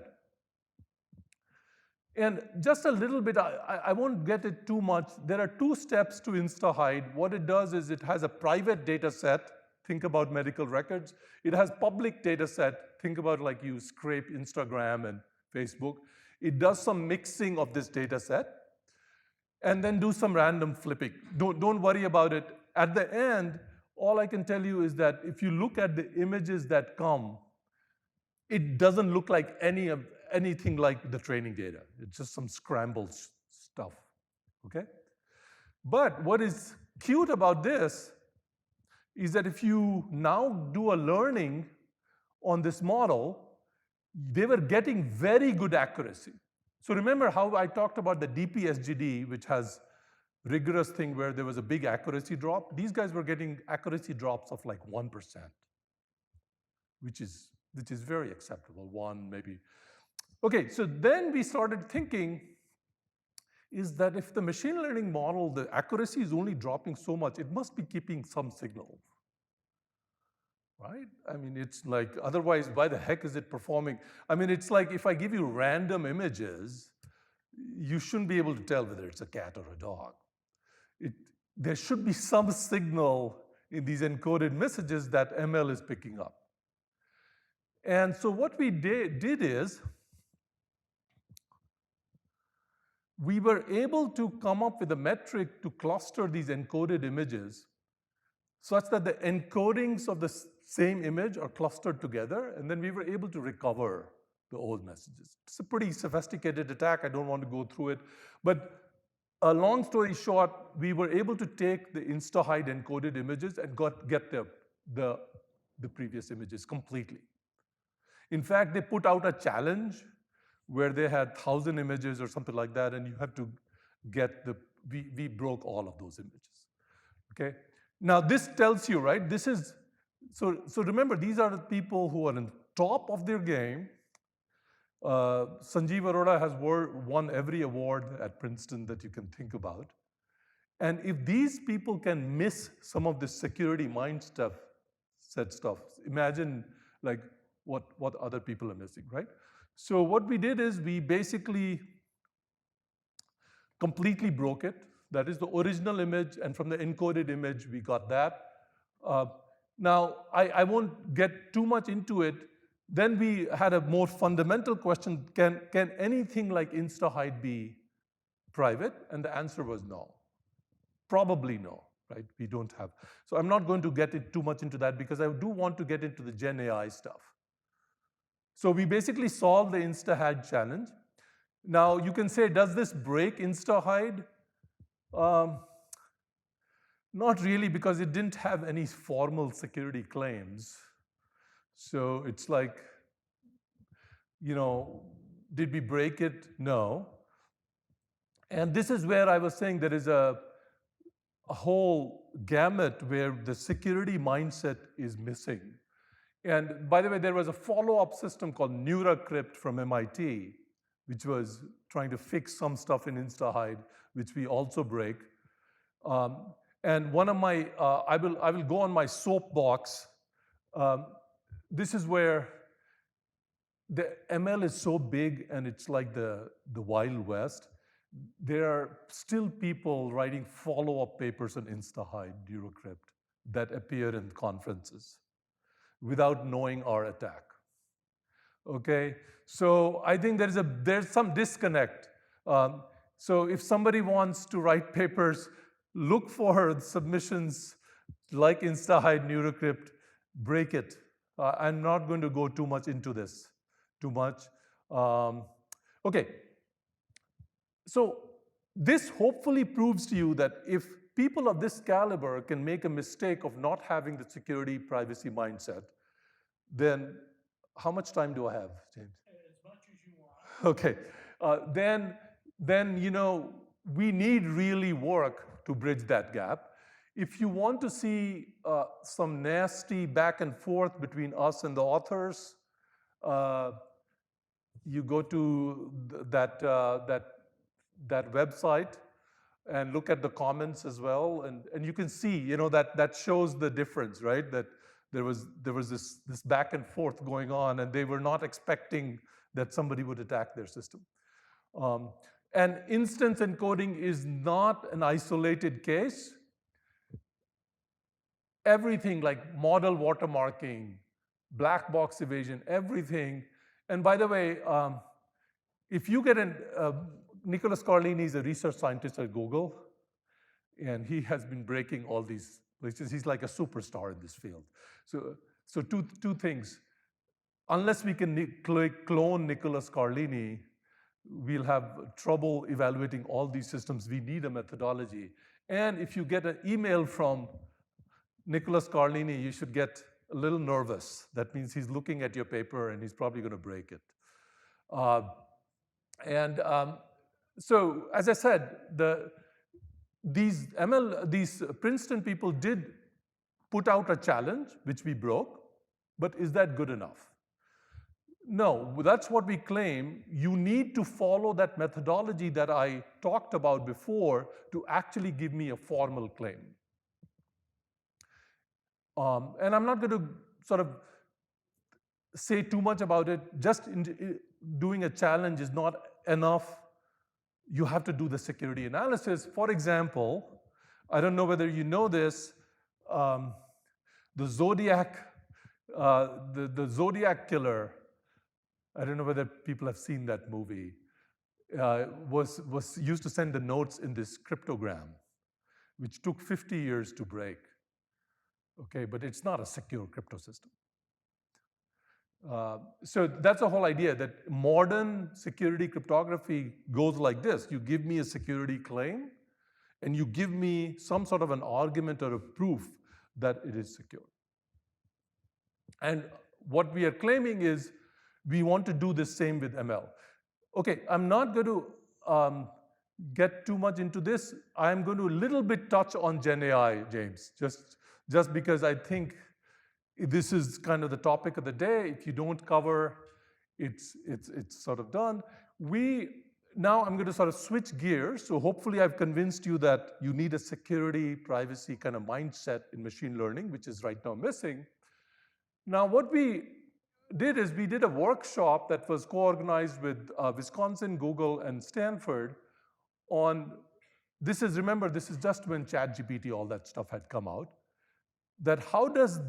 And just a little bit, I won't get it too much. There are two steps to InstaHide. What it does is it has a private data set. Think about medical records. It has public data set. Think about like you scrape Instagram and Facebook. It does some mixing of this data set and then do some random flipping. Don't worry about it. At the end, all I can tell you is that if you look at the images that come, it doesn't look like anything like the training data. It's just some scrambled stuff, okay? But what is cute about this is that if you now do a learning on this model, they were getting very good accuracy. So remember how I talked about the DPSGD, which has rigorous thing where there was a big accuracy drop? These guys were getting accuracy drops of like 1%, which is very acceptable, 1 maybe. Okay, so then we started thinking, is that if the machine learning model, the accuracy is only dropping so much, it must be keeping some signal, right? I mean, it's like, otherwise, why the heck is it performing? I mean, it's like if I give you random images, you shouldn't be able to tell whether it's a cat or a dog. There should be some signal in these encoded messages that ML is picking up. And so what we did is, we were able to come up with a metric to cluster these encoded images such that the encodings of the same image are clustered together, and then we were able to recover the old messages. It's a pretty sophisticated attack. I don't want to go through it. But a long story short, we were able to take the InstaHide encoded images and get the previous images completely. In fact, they put out a challenge where they had 1,000 images or something like that, and you have to get we broke all of those images, okay? Now, this tells you, right, so remember, these are the people who are on top of their game. Sanjeev Arora has won every award at Princeton that you can think about. And if these people can miss some of this security mind stuff, imagine like what other people are missing, right? So what we did is we basically completely broke it. That is the original image, and from the encoded image, we got that. Uh, Now, I won't get too much into it. Then we had a more fundamental question, can anything like InstaHide be private? And the answer was no. Probably no, right? We don't have. So I'm not going to get too much into that because I do want to get into the Gen AI stuff. So we basically solved the InstaHide challenge. Now you can say, does this break InstaHide? Not really, because it didn't have any formal security claims. So it's like, did we break it? No. And this is where I was saying there is a whole gamut where the security mindset is missing. And by the way, there was a follow-up system called NeuraCrypt from MIT, which was trying to fix some stuff in InstaHide, which we also break. And one of my, I will go on my soapbox. This is where the ML is so big and it's like the Wild West. There are still people writing follow-up papers on InstaHide, NeuraCrypt, that appear in conferences without knowing our attack. Okay, so I think there's some disconnect. So if somebody wants to write papers, look for submissions like InstaHide, NeuraCrypt, break it. I'm not going to go too much into this, Okay, so this hopefully proves to you that if people of this caliber can make a mistake of not having the security privacy mindset, then how much time do I have, James? As much as you want. Okay, then we need really work to bridge that gap. If you want to see some nasty back and forth between us and the authors, you go to that website and look at the comments as well, and you can see, that shows the difference, right? That there was this back and forth going on, and they were not expecting that somebody would attack their system. And instance encoding is not an isolated case. Everything like model watermarking, black box evasion, everything. And by the way, if you get Nicholas Carlini is a research scientist at Google, and he has been breaking all these places. He's like a superstar in this field. So two things. Unless we can clone Nicholas Carlini, we'll have trouble evaluating all these systems. We need a methodology. And if you get an email from Nicholas Carlini, you should get a little nervous. That means he's looking at your paper and he's probably going to break it. So, as I said, these Princeton people did put out a challenge, which we broke, but is that good enough? No, that's what we claim. You need to follow that methodology that I talked about before to actually give me a formal claim. And I'm not going to sort of say too much about it. Just doing a challenge is not enough. You have to do the security analysis. For example, I don't know whether you know this, the Zodiac killer, I don't know whether people have seen that movie, was used to send the notes in this cryptogram, which took 50 years to break. Okay, but it's not a secure crypto system. So that's the whole idea, that modern security cryptography goes like this. You give me a security claim, and you give me some sort of an argument or a proof that it is secure. And what we are claiming is we want to do the same with ML. Okay, I'm not going to get too much into this. I'm going to a little bit touch on Gen AI, James, just because I think this is kind of the topic of the day. If you don't cover it's sort of done. Now I'm going to sort of switch gears. So hopefully I've convinced you that you need a security, privacy kind of mindset in machine learning, which is right now missing. Now what we did is we did a workshop that was co-organized with Wisconsin, Google, and Stanford on, remember, this is just when ChatGPT, all that stuff had come out, that how does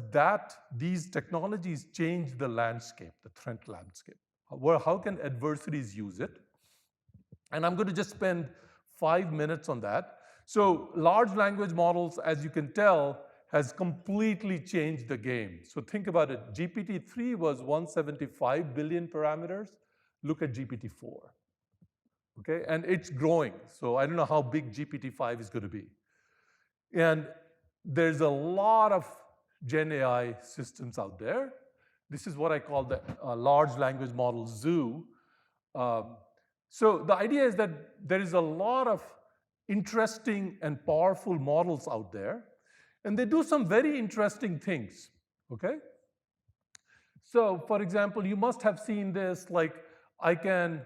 these technologies change the landscape, the threat landscape? How can adversaries use it? And I'm going to just spend 5 minutes on that. So large language models, as you can tell, has completely changed the game. So think about it. GPT-3 was 175 billion parameters. Look at GPT-4. Okay, and it's growing. So I don't know how big GPT-5 is going to be. And there's a lot of Gen AI systems out there. This is what I call the large language model zoo. So the idea is that there is a lot of interesting and powerful models out there, and they do some very interesting things, okay? So for example, you must have seen this, like I can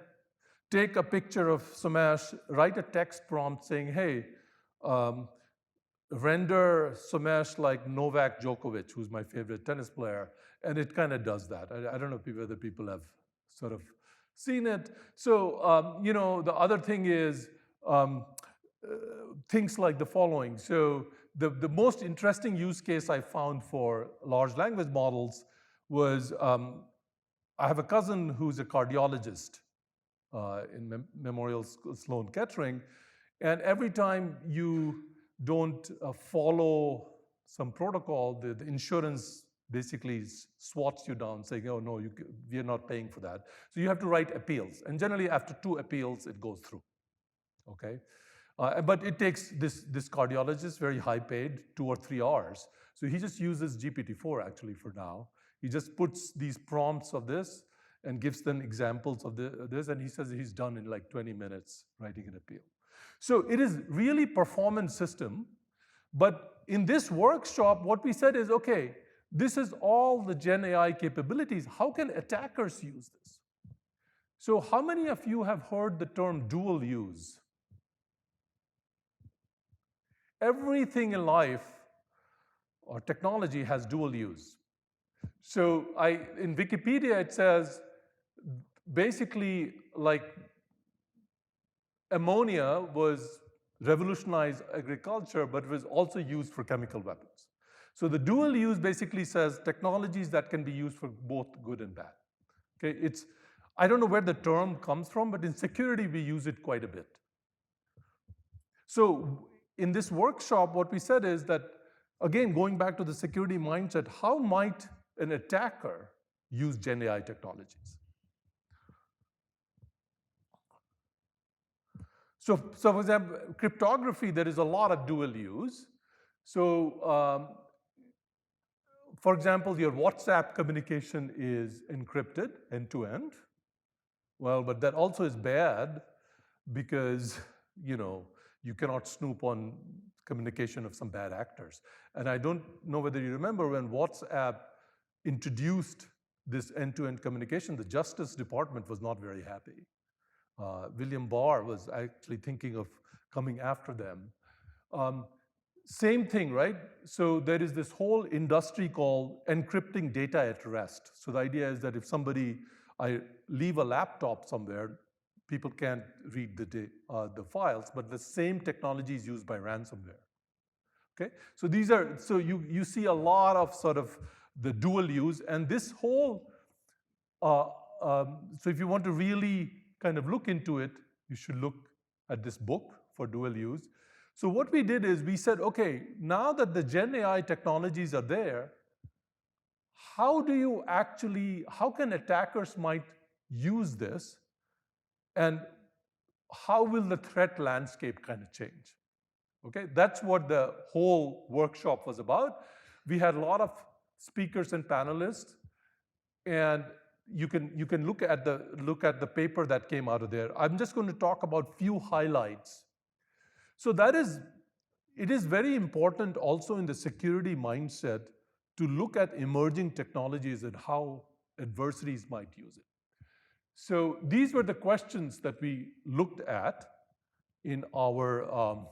take a picture of Somesh, write a text prompt saying, hey, render Somesh like Novak Djokovic, who's my favorite tennis player, and it kind of does that. I don't know whether people have sort of seen it. So, you know, the other thing is things like the following. So the most interesting use case I found for large language models was, I have a cousin who's a cardiologist in Memorial Sloan Kettering, and every time you don't follow some protocol, the insurance basically swats you down, saying, oh no, we are not paying for that. So you have to write appeals, and generally after 2 appeals, it goes through, okay? But it takes this cardiologist, very high paid, 2 or 3 hours. So he just uses GPT-4 actually for now. He just puts these prompts of this and gives them examples of this, and he says he's done in like 20 minutes writing an appeal. So it is really performance system, but in this workshop, what we said is, okay, this is all the Gen AI capabilities. How can attackers use this? So how many of you have heard the term dual use? Everything in life or technology has dual use. So in Wikipedia, it says, basically, like ammonia was revolutionized agriculture, but was also used for chemical weapons. So the dual use basically says technologies that can be used for both good and bad. Okay, I don't know where the term comes from, but in security, we use it quite a bit. So in this workshop, what we said is that, again, going back to the security mindset, how might an attacker use Gen AI technologies? So for example, cryptography, there is a lot of dual use. So for example, your WhatsApp communication is encrypted end-to-end. Well, but that also is bad because, you know, you cannot snoop on communication of some bad actors. And I don't know whether you remember when WhatsApp introduced this end-to-end communication, the Justice Department was not very happy. William Barr was actually thinking of coming after them. Same thing, right? So there is this whole industry called encrypting data at rest. So the idea is that if I leave a laptop somewhere, people can't read the files, but the same technology is used by ransomware. Okay, so you see a lot of sort of the dual use, and this whole, so if you want to really kind of look into it, you should look at this book for dual use. So what we did is we said, okay, now that the Gen AI technologies are there, how can attackers might use this, and how will the threat landscape kind of change? Okay, that's what the whole workshop was about. We had a lot of speakers and panelists, and you can look at the paper that came out of there. I'm just going to talk about few highlights. So it is very important also in the security mindset to look at emerging technologies and how adversaries might use it. So these were the questions that we looked at in our,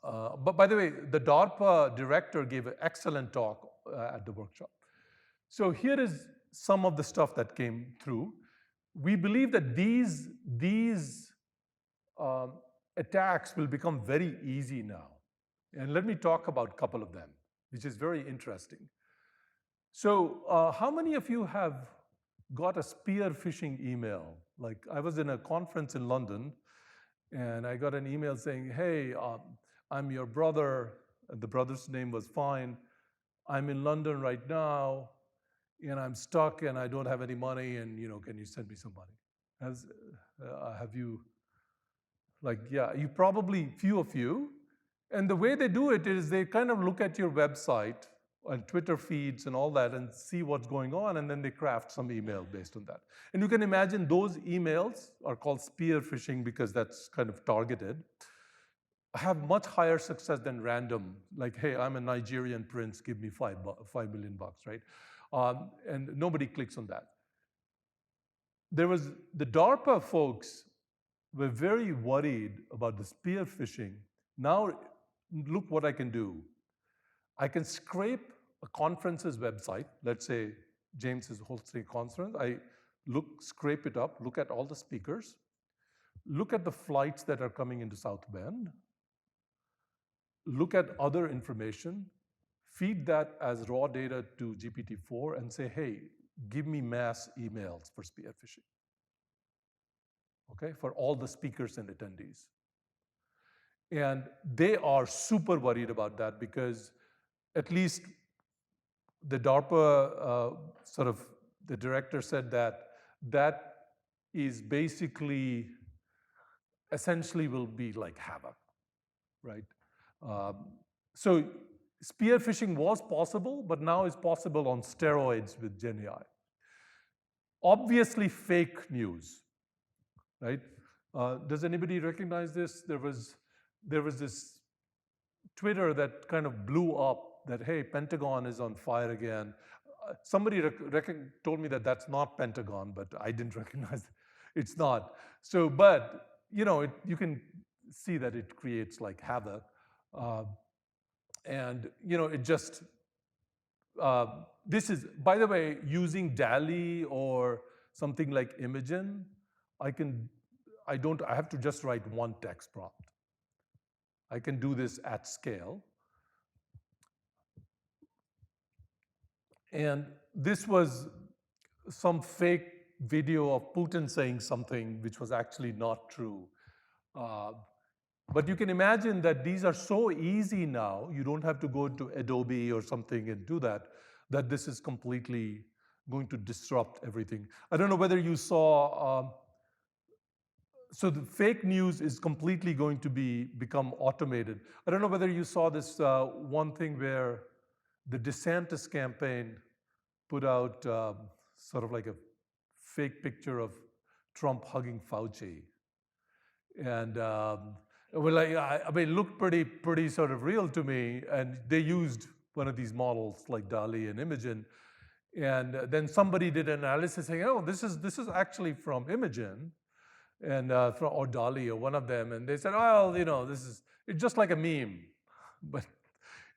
but by the way, the DARPA director gave an excellent talk at the workshop. So here is some of the stuff that came through. We believe that these attacks will become very easy now. And let me talk about a couple of them, which is very interesting. So how many of you have got a spear phishing email? Like I was in a conference in London and I got an email saying, hey, I'm your brother. And the brother's name was fine. I'm in London right now and I'm stuck and I don't have any money and can you send me some money? Have you, like, yeah, you probably, few of you. And the way they do it is they kind of look at your website and Twitter feeds and all that and see what's going on, and then they craft some email based on that. And you can imagine those emails are called spear phishing because that's kind of targeted, have much higher success than random, like, hey, I'm a Nigerian prince, give me $5 million, right? And nobody clicks on that. There was, the DARPA folks were very worried about the spear phishing. Now, look what I can do. I can scrape a conference's website. Let's say James is hosting a conference. I scrape it up, look at all the speakers, look at the flights that are coming into South Bend, look at other information, feed that as raw data to GPT-4 and say, hey, give me mass emails for spear phishing. Okay, for all the speakers and attendees. And they are super worried about that because at least the DARPA the director said that is basically, essentially will be like havoc, right? So spear phishing was possible, but now it's possible on steroids with GenAI. Obviously fake news, right? Does anybody recognize this? There was this Twitter that kind of blew up that, hey, Pentagon is on fire again. Somebody told me that that's not Pentagon, but I didn't recognize it. It's not. So, but, you can see that it creates like havoc. And, it just, this is, by the way, using DALL-E or something like Imagen, I have to just write one text prompt. I can do this at scale. And this was some fake video of Putin saying something which was actually not true. But you can imagine that these are so easy now, you don't have to go to Adobe or something and do that this is completely going to disrupt everything. I don't know whether you saw, so the fake news is completely going to become automated. I don't know whether you saw this one thing where the DeSantis campaign put out sort of like a fake picture of Trump hugging Fauci. And it looked pretty sort of real to me. And they used one of these models like DALL-E and Imagen. And then somebody did an analysis saying, oh, this is actually from Imagen and or DALL-E or one of them. And they said, well, it's just like a meme. But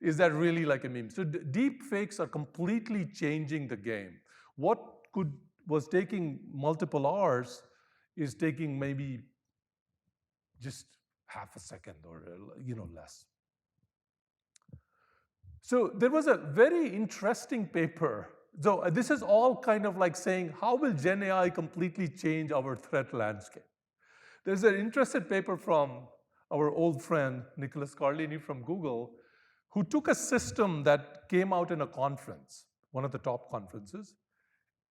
is that really like a meme? So deep fakes are completely changing the game. What was taking multiple hours is taking maybe just half a second or less. So there was a very interesting paper. So this is all kind of like saying, how will GenAI completely change our threat landscape? There's an interesting paper from our old friend, Nicholas Carlini from Google, who took a system that came out in a conference, one of the top conferences,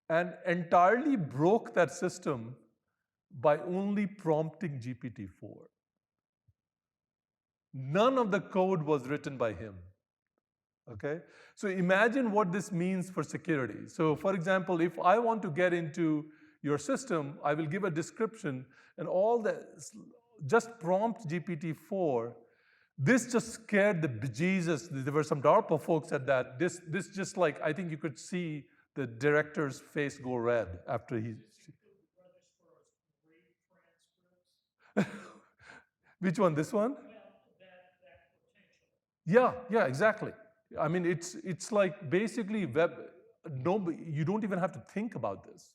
and entirely broke that system by only prompting GPT-4. None of the code was written by him, okay? So imagine what this means for security. So for example, if I want to get into your system, I will give a description and all that, just prompt GPT-4. This just scared the bejesus. There were some DARPA folks at that. This just like, I think you could see the director's face go red after he. Which one? This one? Yeah, yeah, exactly. I mean, it's like basically web. No, you don't even have to think about this.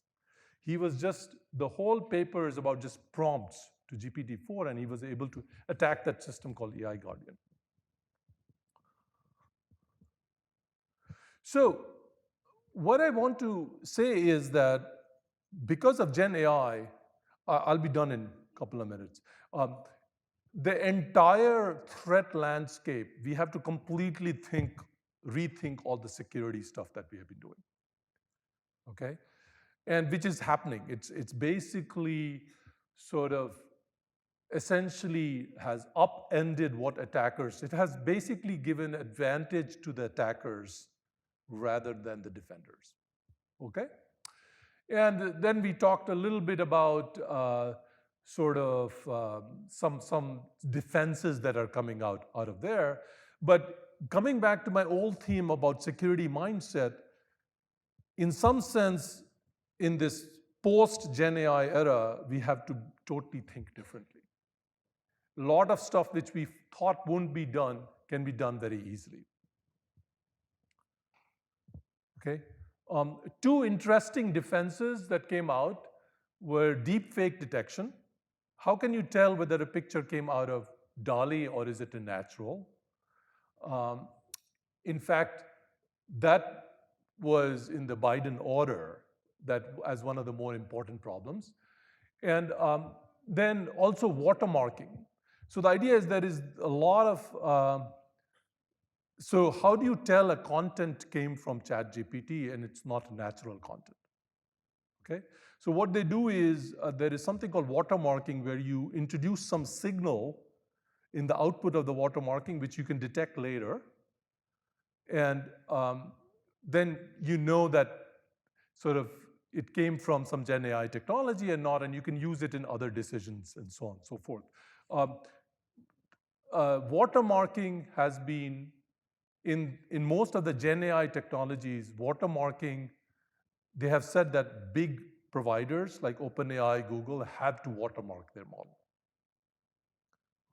He was just, the whole paper is about just prompts to GPT-4, and he was able to attack that system called AI Guardian. So what I want to say is that because of Gen AI, I'll be done in a couple of minutes. The entire threat landscape, we have to completely rethink all the security stuff that we have been doing. Okay? And which is happening. It's basically sort of essentially has upended what attackers, it has basically given advantage to the attackers rather than the defenders. Okay? And then we talked a little bit about sort of some defenses that are coming out of there. But coming back to my old theme about security mindset, in some sense, in this post-Gen AI era, we have to totally think differently. A lot of stuff which we thought wouldn't be done can be done very easily. Okay? Two interesting defenses that came out were deepfake detection. How can you tell whether a picture came out of DALL-E or is it a natural? In fact, that was in the Biden order that as one of the more important problems. And then also watermarking. So the idea is there is a lot of, so how do you tell a content came from ChatGPT and it's not natural content? Okay, so what they do is there is something called watermarking where you introduce some signal in the output of the watermarking which you can detect later. And then you know that sort of it came from some Gen AI technology and not, and you can use it in other decisions and so on and so forth. Watermarking has been, in most of the Gen AI technologies, watermarking, they have said that big providers like OpenAI, Google have to watermark their model.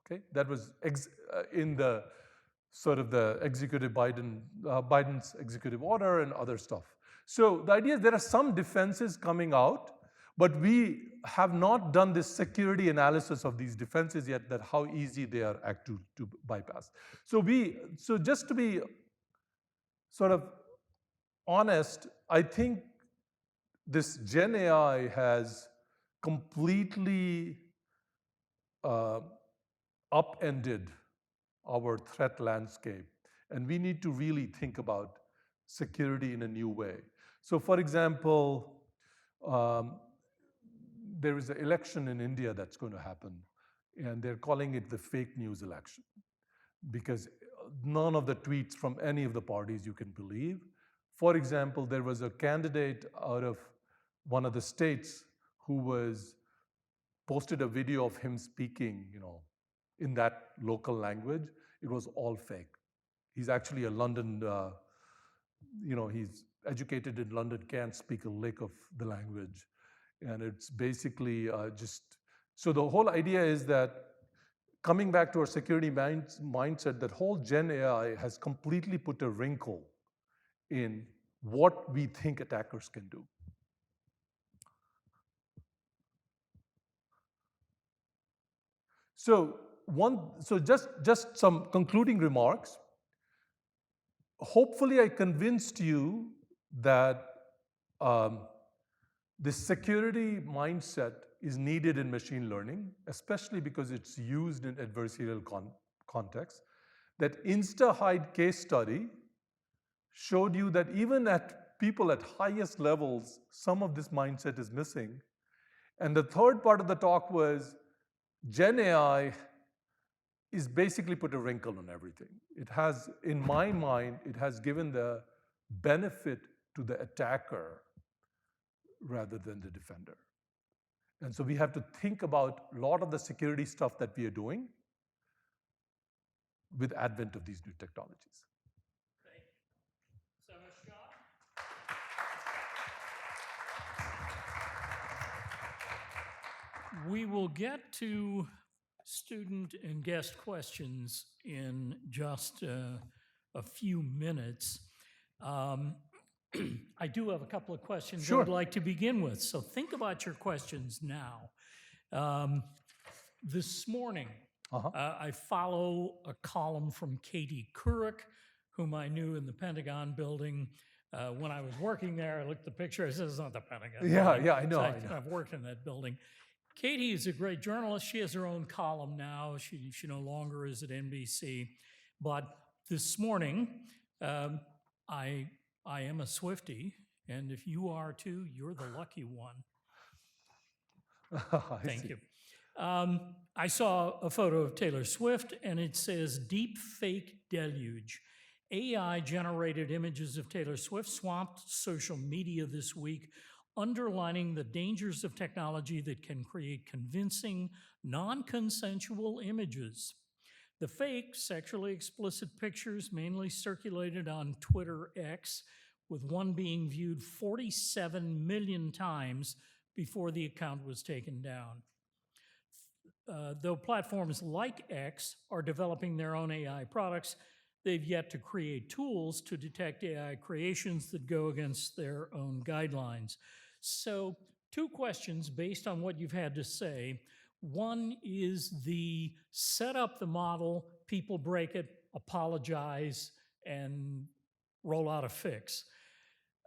Okay, that was in the sort of the executive Biden's executive order and other stuff. So the idea is there are some defenses coming out, but we have not done this security analysis of these defenses yet, that how easy they are to bypass. So just to be sort of honest, I think this Gen AI has completely upended our threat landscape, and we need to really think about security in a new way. So for example, there is an election in India that's going to happen, and they're calling it the fake news election, because none of the tweets from any of the parties you can believe. For example, there was a candidate out of one of the states who posted a video of him speaking, in that local language. It was all fake. He's actually a London, he's educated in London, can't speak a lick of the language. And it's basically so the whole idea is that coming back to our security mindset, that whole Gen AI has completely put a wrinkle in what we think attackers can do. So just some concluding remarks. Hopefully I convinced you that this security mindset is needed in machine learning, especially because it's used in adversarial context. That InstaHide case study showed you that even at people at highest levels, some of this mindset is missing. And the third part of the talk was Gen AI is basically put a wrinkle on everything. It has, in my mind, it has given the benefit to the attacker rather than the defender. And so we have to think about a lot of the security stuff that we are doing with advent of these new technologies. Okay. Somesh Jha. We will get to student and guest questions in just a few minutes. I do have a couple of questions Sure. I'd like to begin with, so think about your questions now. This morning, I follow a column from Katie Couric, whom I knew in the Pentagon building. When I was working there, I looked at the picture, I said, it's not the Pentagon building. Yeah, I know. So I've worked in that building. Katie is a great journalist. She has her own column now. She no longer is at NBC. But this morning, I am a Swiftie, and if you are too, you're the lucky one. Thank you. I saw a photo of Taylor Swift, and it says, "Deep fake deluge." AI-generated images of Taylor Swift swamped social media this week, underlining the dangers of technology that can create convincing, non-consensual images. The fake, sexually explicit pictures mainly circulated on Twitter X, with one being viewed 47 million times before the account was taken down. Though platforms like X are developing their own AI products, they've yet to create tools to detect AI creations that go against their own guidelines. So, two questions based on what you've had to say. One is the set up the model, people break it, apologize, and roll out a fix.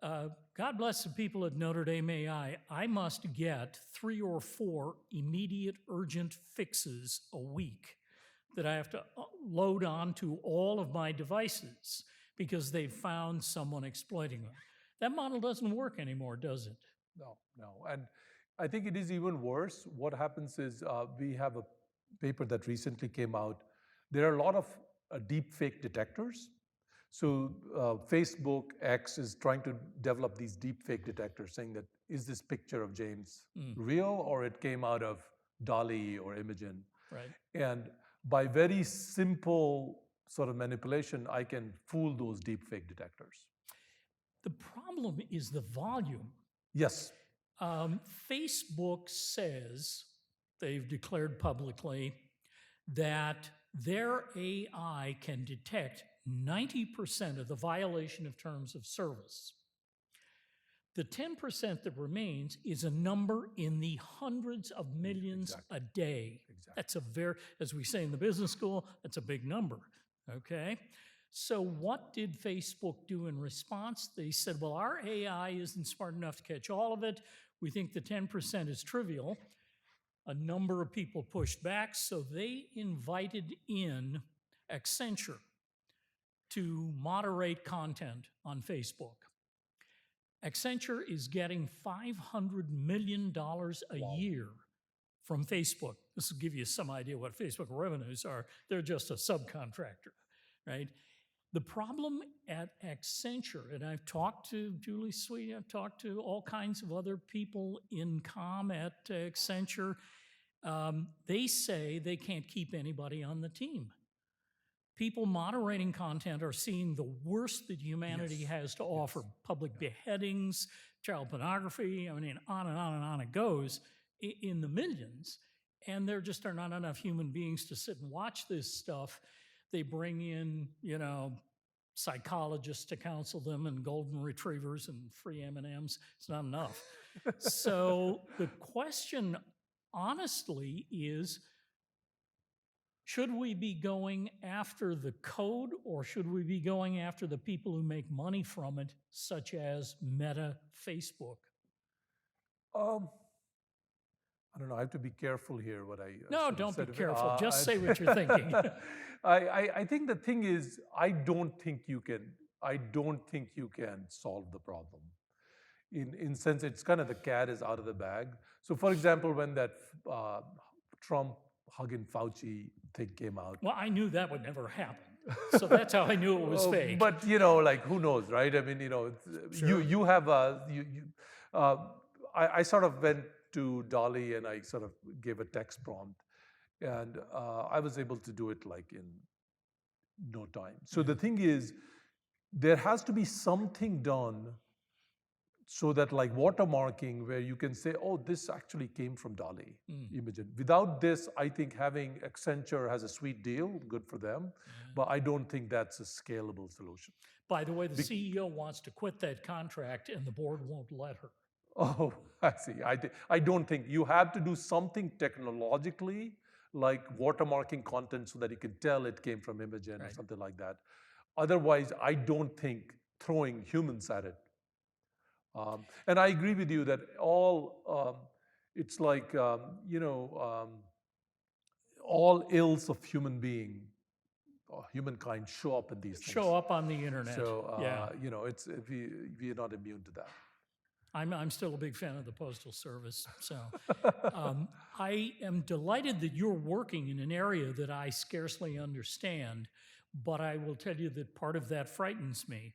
God bless the people at Notre Dame AI. I must get 3 or 4 immediate urgent fixes a week that I have to load onto all of my devices because they've found someone exploiting them. That model doesn't work anymore, does it? No. And I think it is even worse. What happens is we have a paper that recently came out. There are a lot of deep fake detectors. So Facebook X is trying to develop these deep fake detectors, saying that, is this picture of James real, or it came out of DALL-E or Imogen? Right. And by very simple sort of manipulation, I can fool those deep fake detectors. The problem is the volume. Yes. Facebook says, they've declared publicly, that their AI can detect 90% of the violation of terms of service. The 10% that remains is a number in the hundreds of millions a day. Exactly. That's a very, as we say in the business school, that's a big number, okay? So what did Facebook do in response? They said, well, our AI isn't smart enough to catch all of it. We think the 10% is trivial. A number of people pushed back, so they invited in Accenture to moderate content on Facebook. Accenture is getting $500 million a year from Facebook. This will give you some idea what Facebook revenues are. They're just a subcontractor, right? The problem at Accenture, and I've talked to Julie Sweet, I've talked to all kinds of other people in comm at Accenture, they say they can't keep anybody on the team. People moderating content are seeing the worst that humanity has to offer. Public beheadings, child pornography, I mean, on and on and on it goes in the millions. And there just are not enough human beings to sit and watch this stuff. They bring in, psychologists to counsel them and golden retrievers and free M&Ms. It's not enough. So the question, honestly, is, should we be going after the code, or should we be going after the people who make money from it, such as Meta, Facebook? I don't know. I have to be careful here what I No, don't be careful. Just say what you're thinking. I think the thing is, I don't think you can solve the problem. In sense, it's kind of the cat is out of the bag. So, for example, when that Trump hugging Fauci thing came out. Well, I knew that would never happen. So that's how I knew it was fake. But who knows, right? I mean, Sure. you have I sort of went to DALL-E and I sort of gave a text prompt, and I was able to do it like in no time. So the thing is, there has to be something done so that like watermarking, where you can say, oh, this actually came from DALI, Imogen. Without this, I think having Accenture has a sweet deal, good for them, but I don't think that's a scalable solution. By the way, the CEO wants to quit that contract and the board won't let her. Oh, I see. I don't think you have to do something technologically, like watermarking content so that you can tell it came from Imogen or something like that. Otherwise, I don't think throwing humans at it. And I agree with you that it's like, all ills of humankind show up in these things. Show up on the internet. So, yeah. we're not immune to that. I'm still a big fan of the Postal Service. So I am delighted that you're working in an area that I scarcely understand, but I will tell you that part of that frightens me.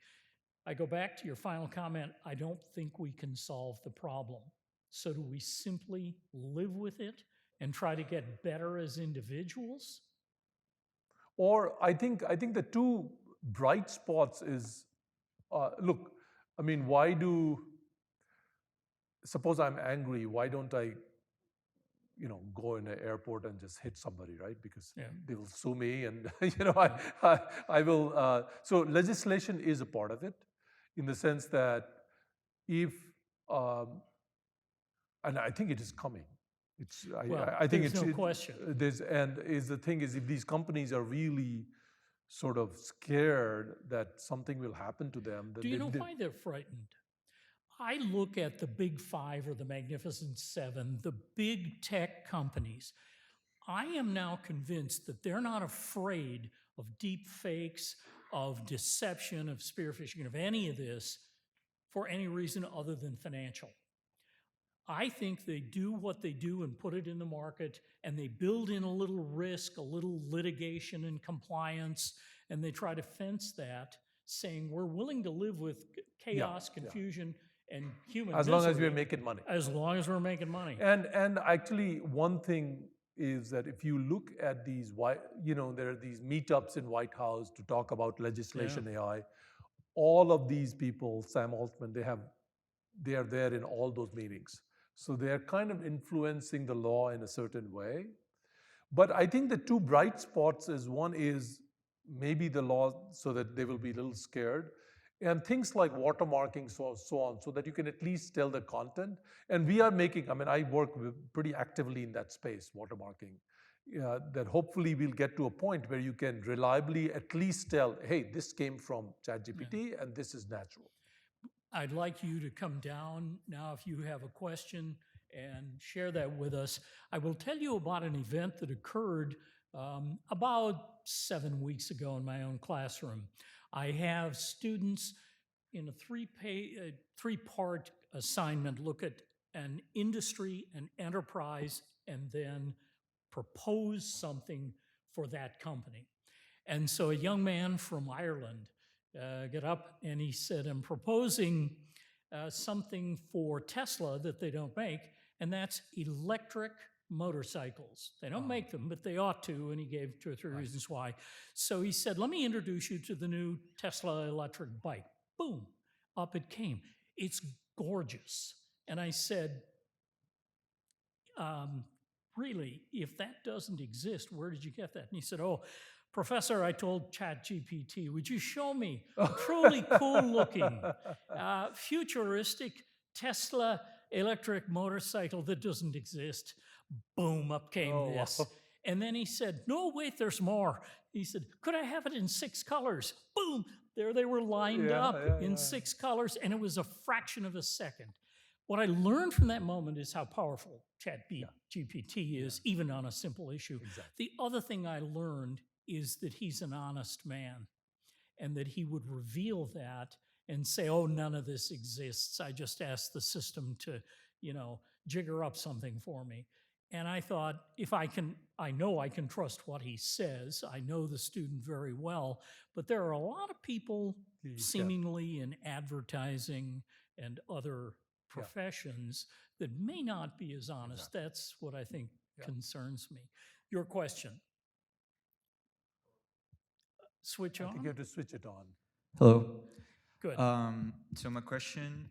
I go back to your final comment. I don't think we can solve the problem. So do we simply live with it and try to get better as individuals? Or I think the two bright spots is, look, I mean, suppose I'm angry, why don't I, go in an airport and just hit somebody, right? Because they will sue me and, I will. So legislation is a part of it in the sense that if, and I think it is coming. I think there's no question. The thing is, if these companies are really sort of scared that something will happen to them, then do you know why they're frightened? I look at the big five or the magnificent seven, the big tech companies. I am now convinced that they're not afraid of deep fakes, of deception, of spear phishing, of any of this for any reason other than financial. I think they do what they do and put it in the market, and they build in a little risk, a little litigation and compliance, and they try to fence that, saying we're willing to live with chaos, confusion, and human as long as we're making money. As long as we're making money. And actually, one thing is that if you look at these, there are these meetups in White House to talk about legislation AI. All of these people, Sam Altman, they are there in all those meetings. So they are kind of influencing the law in a certain way. But I think the two bright spots is one is maybe the law so that they will be a little scared. And things like watermarking, so on, so that you can at least tell the content. And we are I work pretty actively in that space, watermarking, that hopefully we'll get to a point where you can reliably at least tell, hey, this came from ChatGPT and this is natural. I'd like you to come down now if you have a question and share that with us. I will tell you about an event that occurred about 7 weeks ago in my own classroom. I have students in a three-part assignment look at an industry, an enterprise, and then propose something for that company. And so a young man from Ireland got up and he said, I'm proposing something for Tesla that they don't make, and that's electric motorcycles. They don't make them, but they ought to, and he gave 2 or 3 reasons why. So he said, let me introduce you to the new Tesla electric bike. Boom, up it came. It's gorgeous. And I said, really, if that doesn't exist, where did you get that? And he said, oh, Professor, I told ChatGPT, would you show me a truly cool-looking, futuristic Tesla electric motorcycle that doesn't exist? Boom, up came this. Wow. And then he said, no, wait, there's more. He said, could I have it in 6 colors? Boom, there they were lined up in 6 colors, and it was a fraction of a second. What I learned from that moment is how powerful ChatGPT is, even on a simple issue. Exactly. The other thing I learned is that he's an honest man and that he would reveal that and say, oh, none of this exists. I just asked the system to, jigger up something for me. And I thought, I know I can trust what he says. I know the student very well, but there are a lot of people seemingly in advertising and other professions that may not be as honest. Exactly. That's what I think concerns me. Your question. Switch on? I think you have to switch it on. Hello. Good. So my question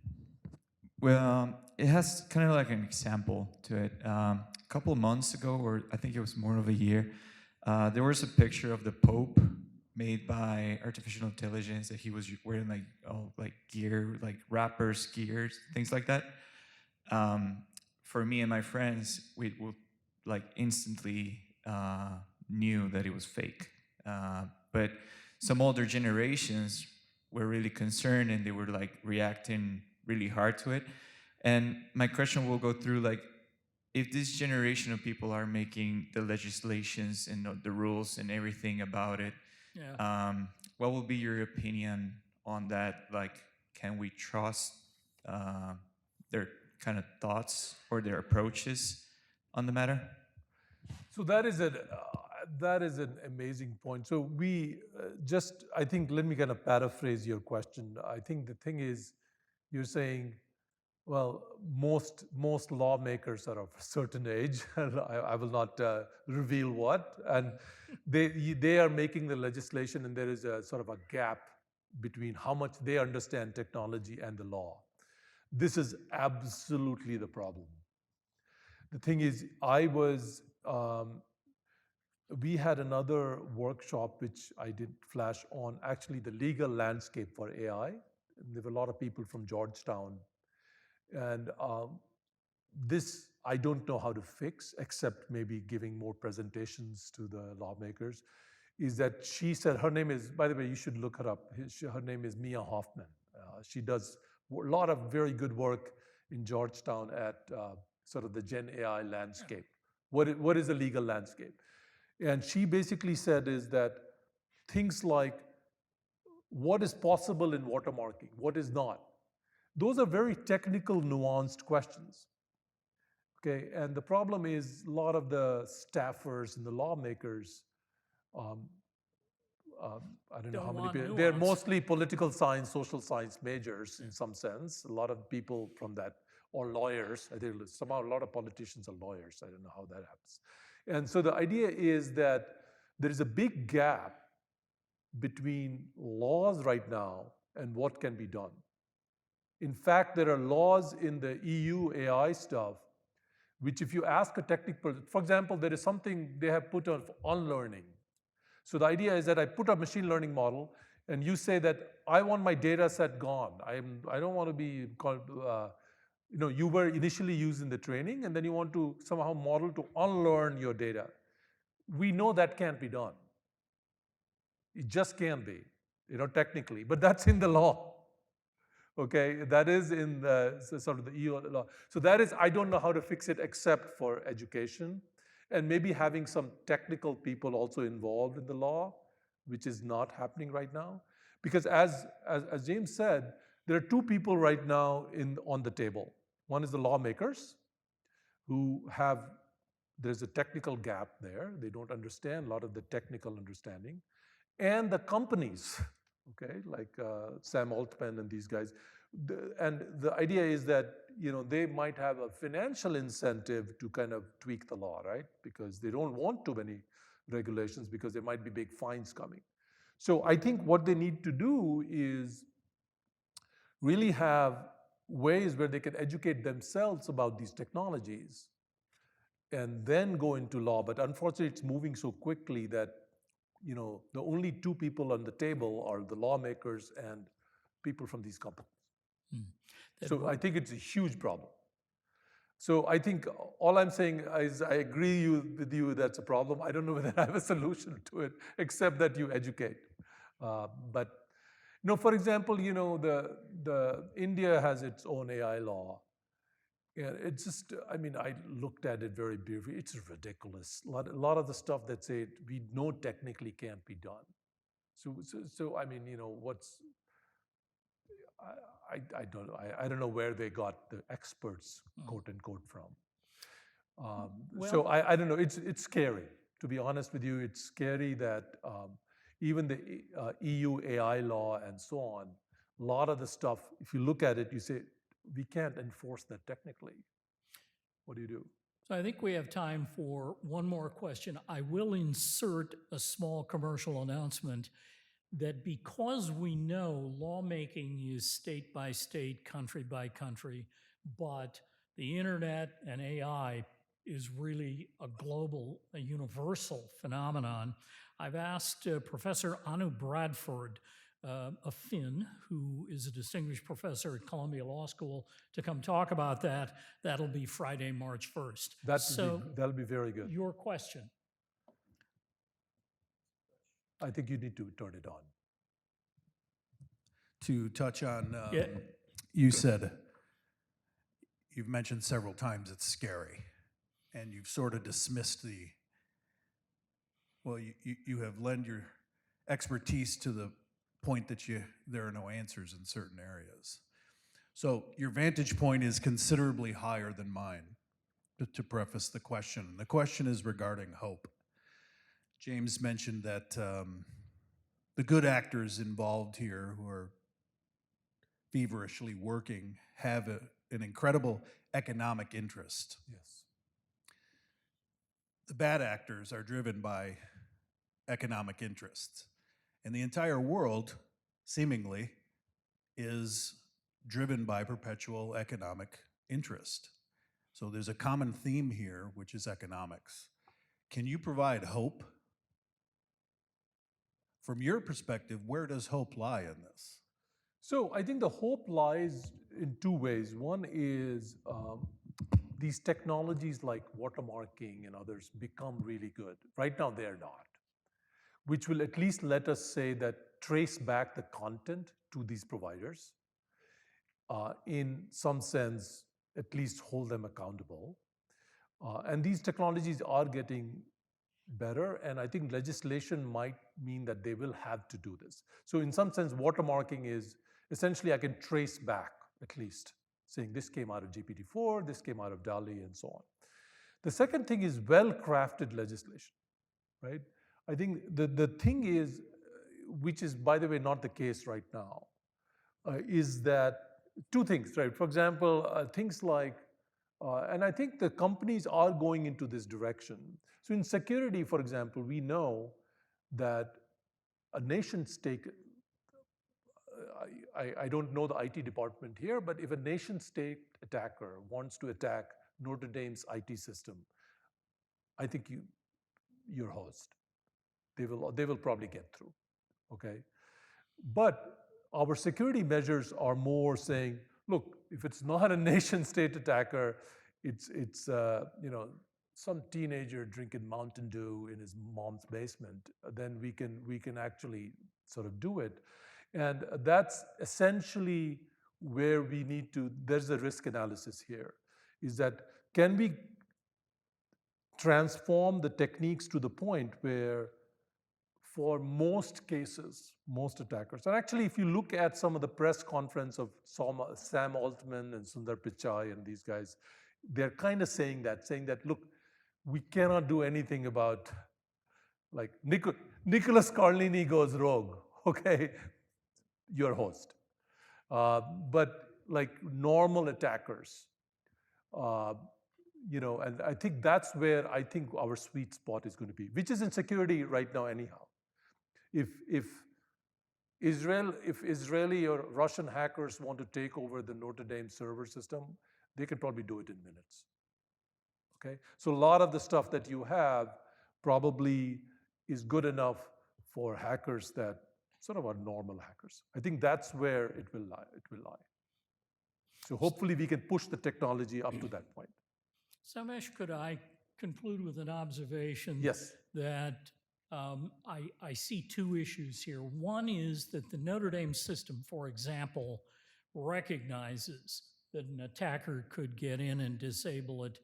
Well, it has kind of like an example to it. A couple of months ago, or I think it was more of a year, there was a picture of the Pope made by artificial intelligence that he was wearing like like gear, like rappers gears, things like that. Um, for me and my friends, we would like instantly knew that it was fake. But some older generations were really concerned and they were like reacting really hard to it. And my question will go through like, if this generation of people are making the legislations and the rules and everything about it, Yeah. what will be your opinion on that? Like, can we trust their kind of thoughts or their approaches on the matter? So that is an amazing point. So we just, I think, let me kind of paraphrase your question. I think the thing is, you're saying, well, most lawmakers are of a certain age. I will not reveal what, and they are making the legislation, and there is a sort of a gap between how much they understand technology and the law. This is absolutely the problem. The thing is, we had another workshop which I did flash on actually the legal landscape for AI. There were a lot of people from Georgetown, and this I don't know how to fix, except maybe giving more presentations to the lawmakers. Is that she said, her name is, by the way, you should look her up. Her name is Mia Hoffman. She does a lot of very good work in Georgetown at sort of the Gen AI landscape. What is the legal landscape? And she basically said is that things like what is possible in watermarking, what is not, those are very technical, nuanced questions. Okay, and the problem is a lot of the staffers and the lawmakers, um, I don't know how Don't many want people, they're nuance. mostly political science, social science majors in some sense. A lot of people from that, or lawyers. I think somehow a lot of politicians are lawyers. I don't know how that happens. And so the idea is that there is a big gap between laws right now and what can be done. In fact, there are laws in the EU AI stuff which if you ask a technical, for example, there is something they have put on learning. So the idea is that I put a machine learning model and you say that I want my data set gone. I don't want to be called, you were initially used in the training and then you want to somehow model to unlearn your data. We know that can't be done. It just can't be, technically, but that's in the law. Okay, that is in the sort of the EU law. So that is, I don't know how to fix it except for education and maybe having some technical people also involved in the law, which is not happening right now. Because as James said, there are two people right now on the table. One is the lawmakers who have, there's a technical gap there. They don't understand a lot of the technical understanding. And the companies, okay, like Sam Altman and these guys. And the idea is that they might have a financial incentive to kind of tweak the law, right? Because they don't want too many regulations because there might be big fines coming. So I think what they need to do is really have ways where they can educate themselves about these technologies and then go into law. But unfortunately, it's moving so quickly that the only two people on the table are the lawmakers and people from these companies. So I think it's a huge problem. So I think all I'm saying is I agree with you that's a problem. I don't know whether I have a solution to it, except that you educate. But for example, the India has its own AI law. Yeah, it's just, I looked at it very briefly. It's ridiculous. A lot of the stuff that say we know technically can't be done. So what's, I don't know. I don't know where they got the experts, quote unquote, from. So I don't know. It's scary. To be honest with you, it's scary that even the EU AI law and so on, a lot of the stuff, if you look at it, you say, we can't enforce that technically. What do you do? So I think we have time for one more question. I will insert a small commercial announcement that because we know lawmaking is state by state, country by country, but the internet and AI is really a global, a universal phenomenon. I've asked Professor Anu Bradford, a Finn who is a distinguished professor at Columbia Law School, to come talk about that. That'll be Friday, March 1st. That'll be very good. Your question. I think you need to turn it on. To touch on, Yeah. you said, you've mentioned several times it's scary, and you've sort of dismissed you have lent your expertise to the point that there are no answers in certain areas. So your vantage point is considerably higher than mine, to preface the question. The question is regarding hope. James mentioned that the good actors involved here who are feverishly working have an incredible economic interest. Yes. The bad actors are driven by economic interests. And the entire world, seemingly, is driven by perpetual economic interest. So there's a common theme here, which is economics. Can you provide hope? From your perspective, where does hope lie in this? So I think the hope lies in two ways. One is these technologies like watermarking and others become really good. Right now, they're not, which will at least let us say that trace back the content to these providers. In some sense, at least hold them accountable. And these technologies are getting better, and I think legislation might mean that they will have to do this. So in some sense, watermarking is essentially I can trace back, at least, saying this came out of GPT-4, this came out of DALL-E, and so on. The second thing is well-crafted legislation, right? I think the thing is, which is, by the way, not the case right now, is that two things, right? For example, things like, and I think the companies are going into this direction. So in security, for example, we know that a nation state, I don't know the IT department here, but if a nation state attacker wants to attack Notre Dame's IT system, I think you're host. They will probably get through, okay? But our security measures are more saying, look, if it's not a nation state attacker, it's some teenager drinking Mountain Dew in his mom's basement, then we can actually sort of do it. And that's essentially where we need to, there's a risk analysis here, is that can we transform the techniques to the point where for most cases, most attackers, and actually if you look at some of the press conference of Sam Altman and Sundar Pichai and these guys, they're kind of saying that, look, we cannot do anything about, like, Nicholas Carlini goes rogue, okay? Your host. But like normal attackers, and I think that's where I think our sweet spot is going to be, which is in security right now anyhow. If Israeli or Russian hackers want to take over the Notre Dame server system, they can probably do it in minutes. Okay? So a lot of the stuff that you have probably is good enough for hackers that sort of are normal hackers. I think that's where it will lie. So hopefully we can push the technology up to that point. Somesh, could I conclude with an observation? Yes. That I see two issues here. One is that the Notre Dame system, for example, recognizes that an attacker could get in and disable it.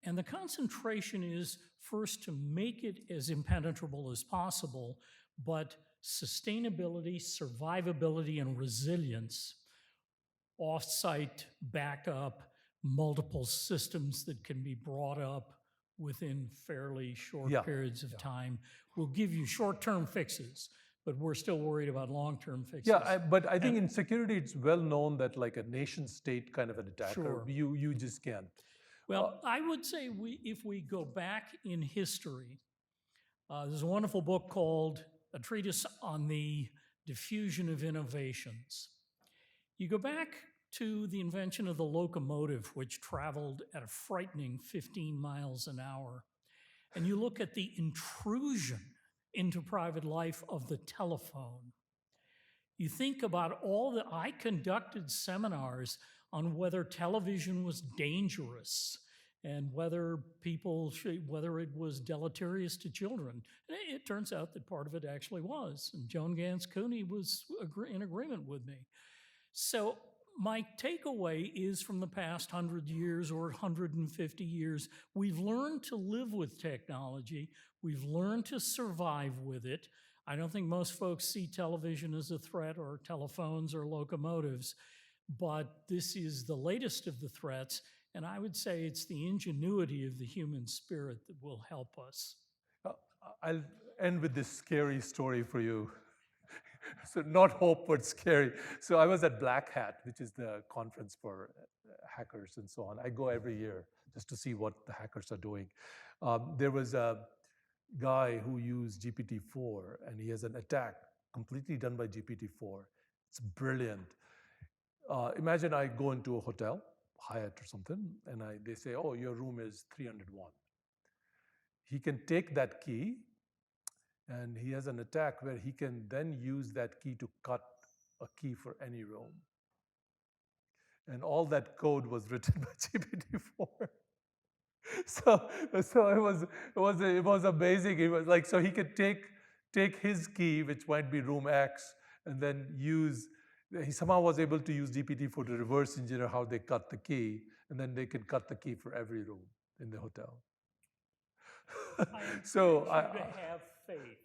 And the concentration is first to make it as impenetrable as possible, but sustainability, survivability, and resilience, off-site backup, multiple systems that can be brought up within fairly short periods of time will give you short-term fixes, but we're still worried about long-term fixes. Yeah, but I think in security, it's well known that like a nation state kind of an attacker, you just can't. Well, I would say if we go back in history, there's a wonderful book called A Treatise on the Diffusion of Innovations. You go back to the invention of the locomotive, which traveled at a frightening 15 miles an hour, and you look at the intrusion into private life of the telephone, you think about all that I conducted seminars on whether television was dangerous and whether whether it was deleterious to children. And it turns out that part of it actually was, and Joan Gans Cooney was in agreement with me. So my takeaway is from the past 100 years or 150 years, we've learned to live with technology. We've learned to survive with it. I don't think most folks see television as a threat or telephones or locomotives, but this is the latest of the threats, and I would say it's the ingenuity of the human spirit that will help us. I'll end with this scary story for you. So not hope, but scary. So I was at Black Hat, which is the conference for hackers and so on. I go every year just to see what the hackers are doing. There was a guy who used GPT-4, and he has an attack completely done by GPT-4. It's brilliant. Imagine I go into a hotel, Hyatt or something, and they say, oh, your room is 301. He can take that key, and he has an attack where he can then use that key to cut a key for any room. And all that code was written by GPT-4. So it was amazing. It was like, so he could take his key, which might be room X, and then he somehow was able to use GPT-4 to reverse engineer how they cut the key, and then they could cut the key for every room in the hotel. So I encourage you to have faith.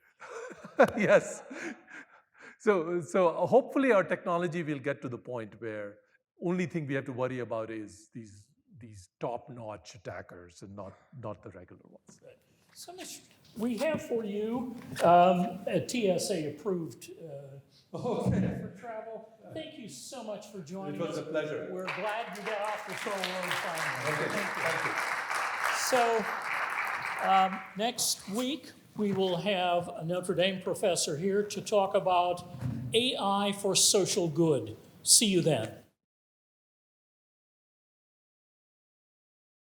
Yes. So hopefully our technology will get to the point where only thing we have to worry about is these top-notch attackers and not the regular ones. Somesh, we have for you a TSA-approved for travel. Thank you so much for joining us. It was a pleasure. We're glad you got off the toll road finally. Okay, thank you. So next week, we will have a Notre Dame professor here to talk about AI for social good. See you then.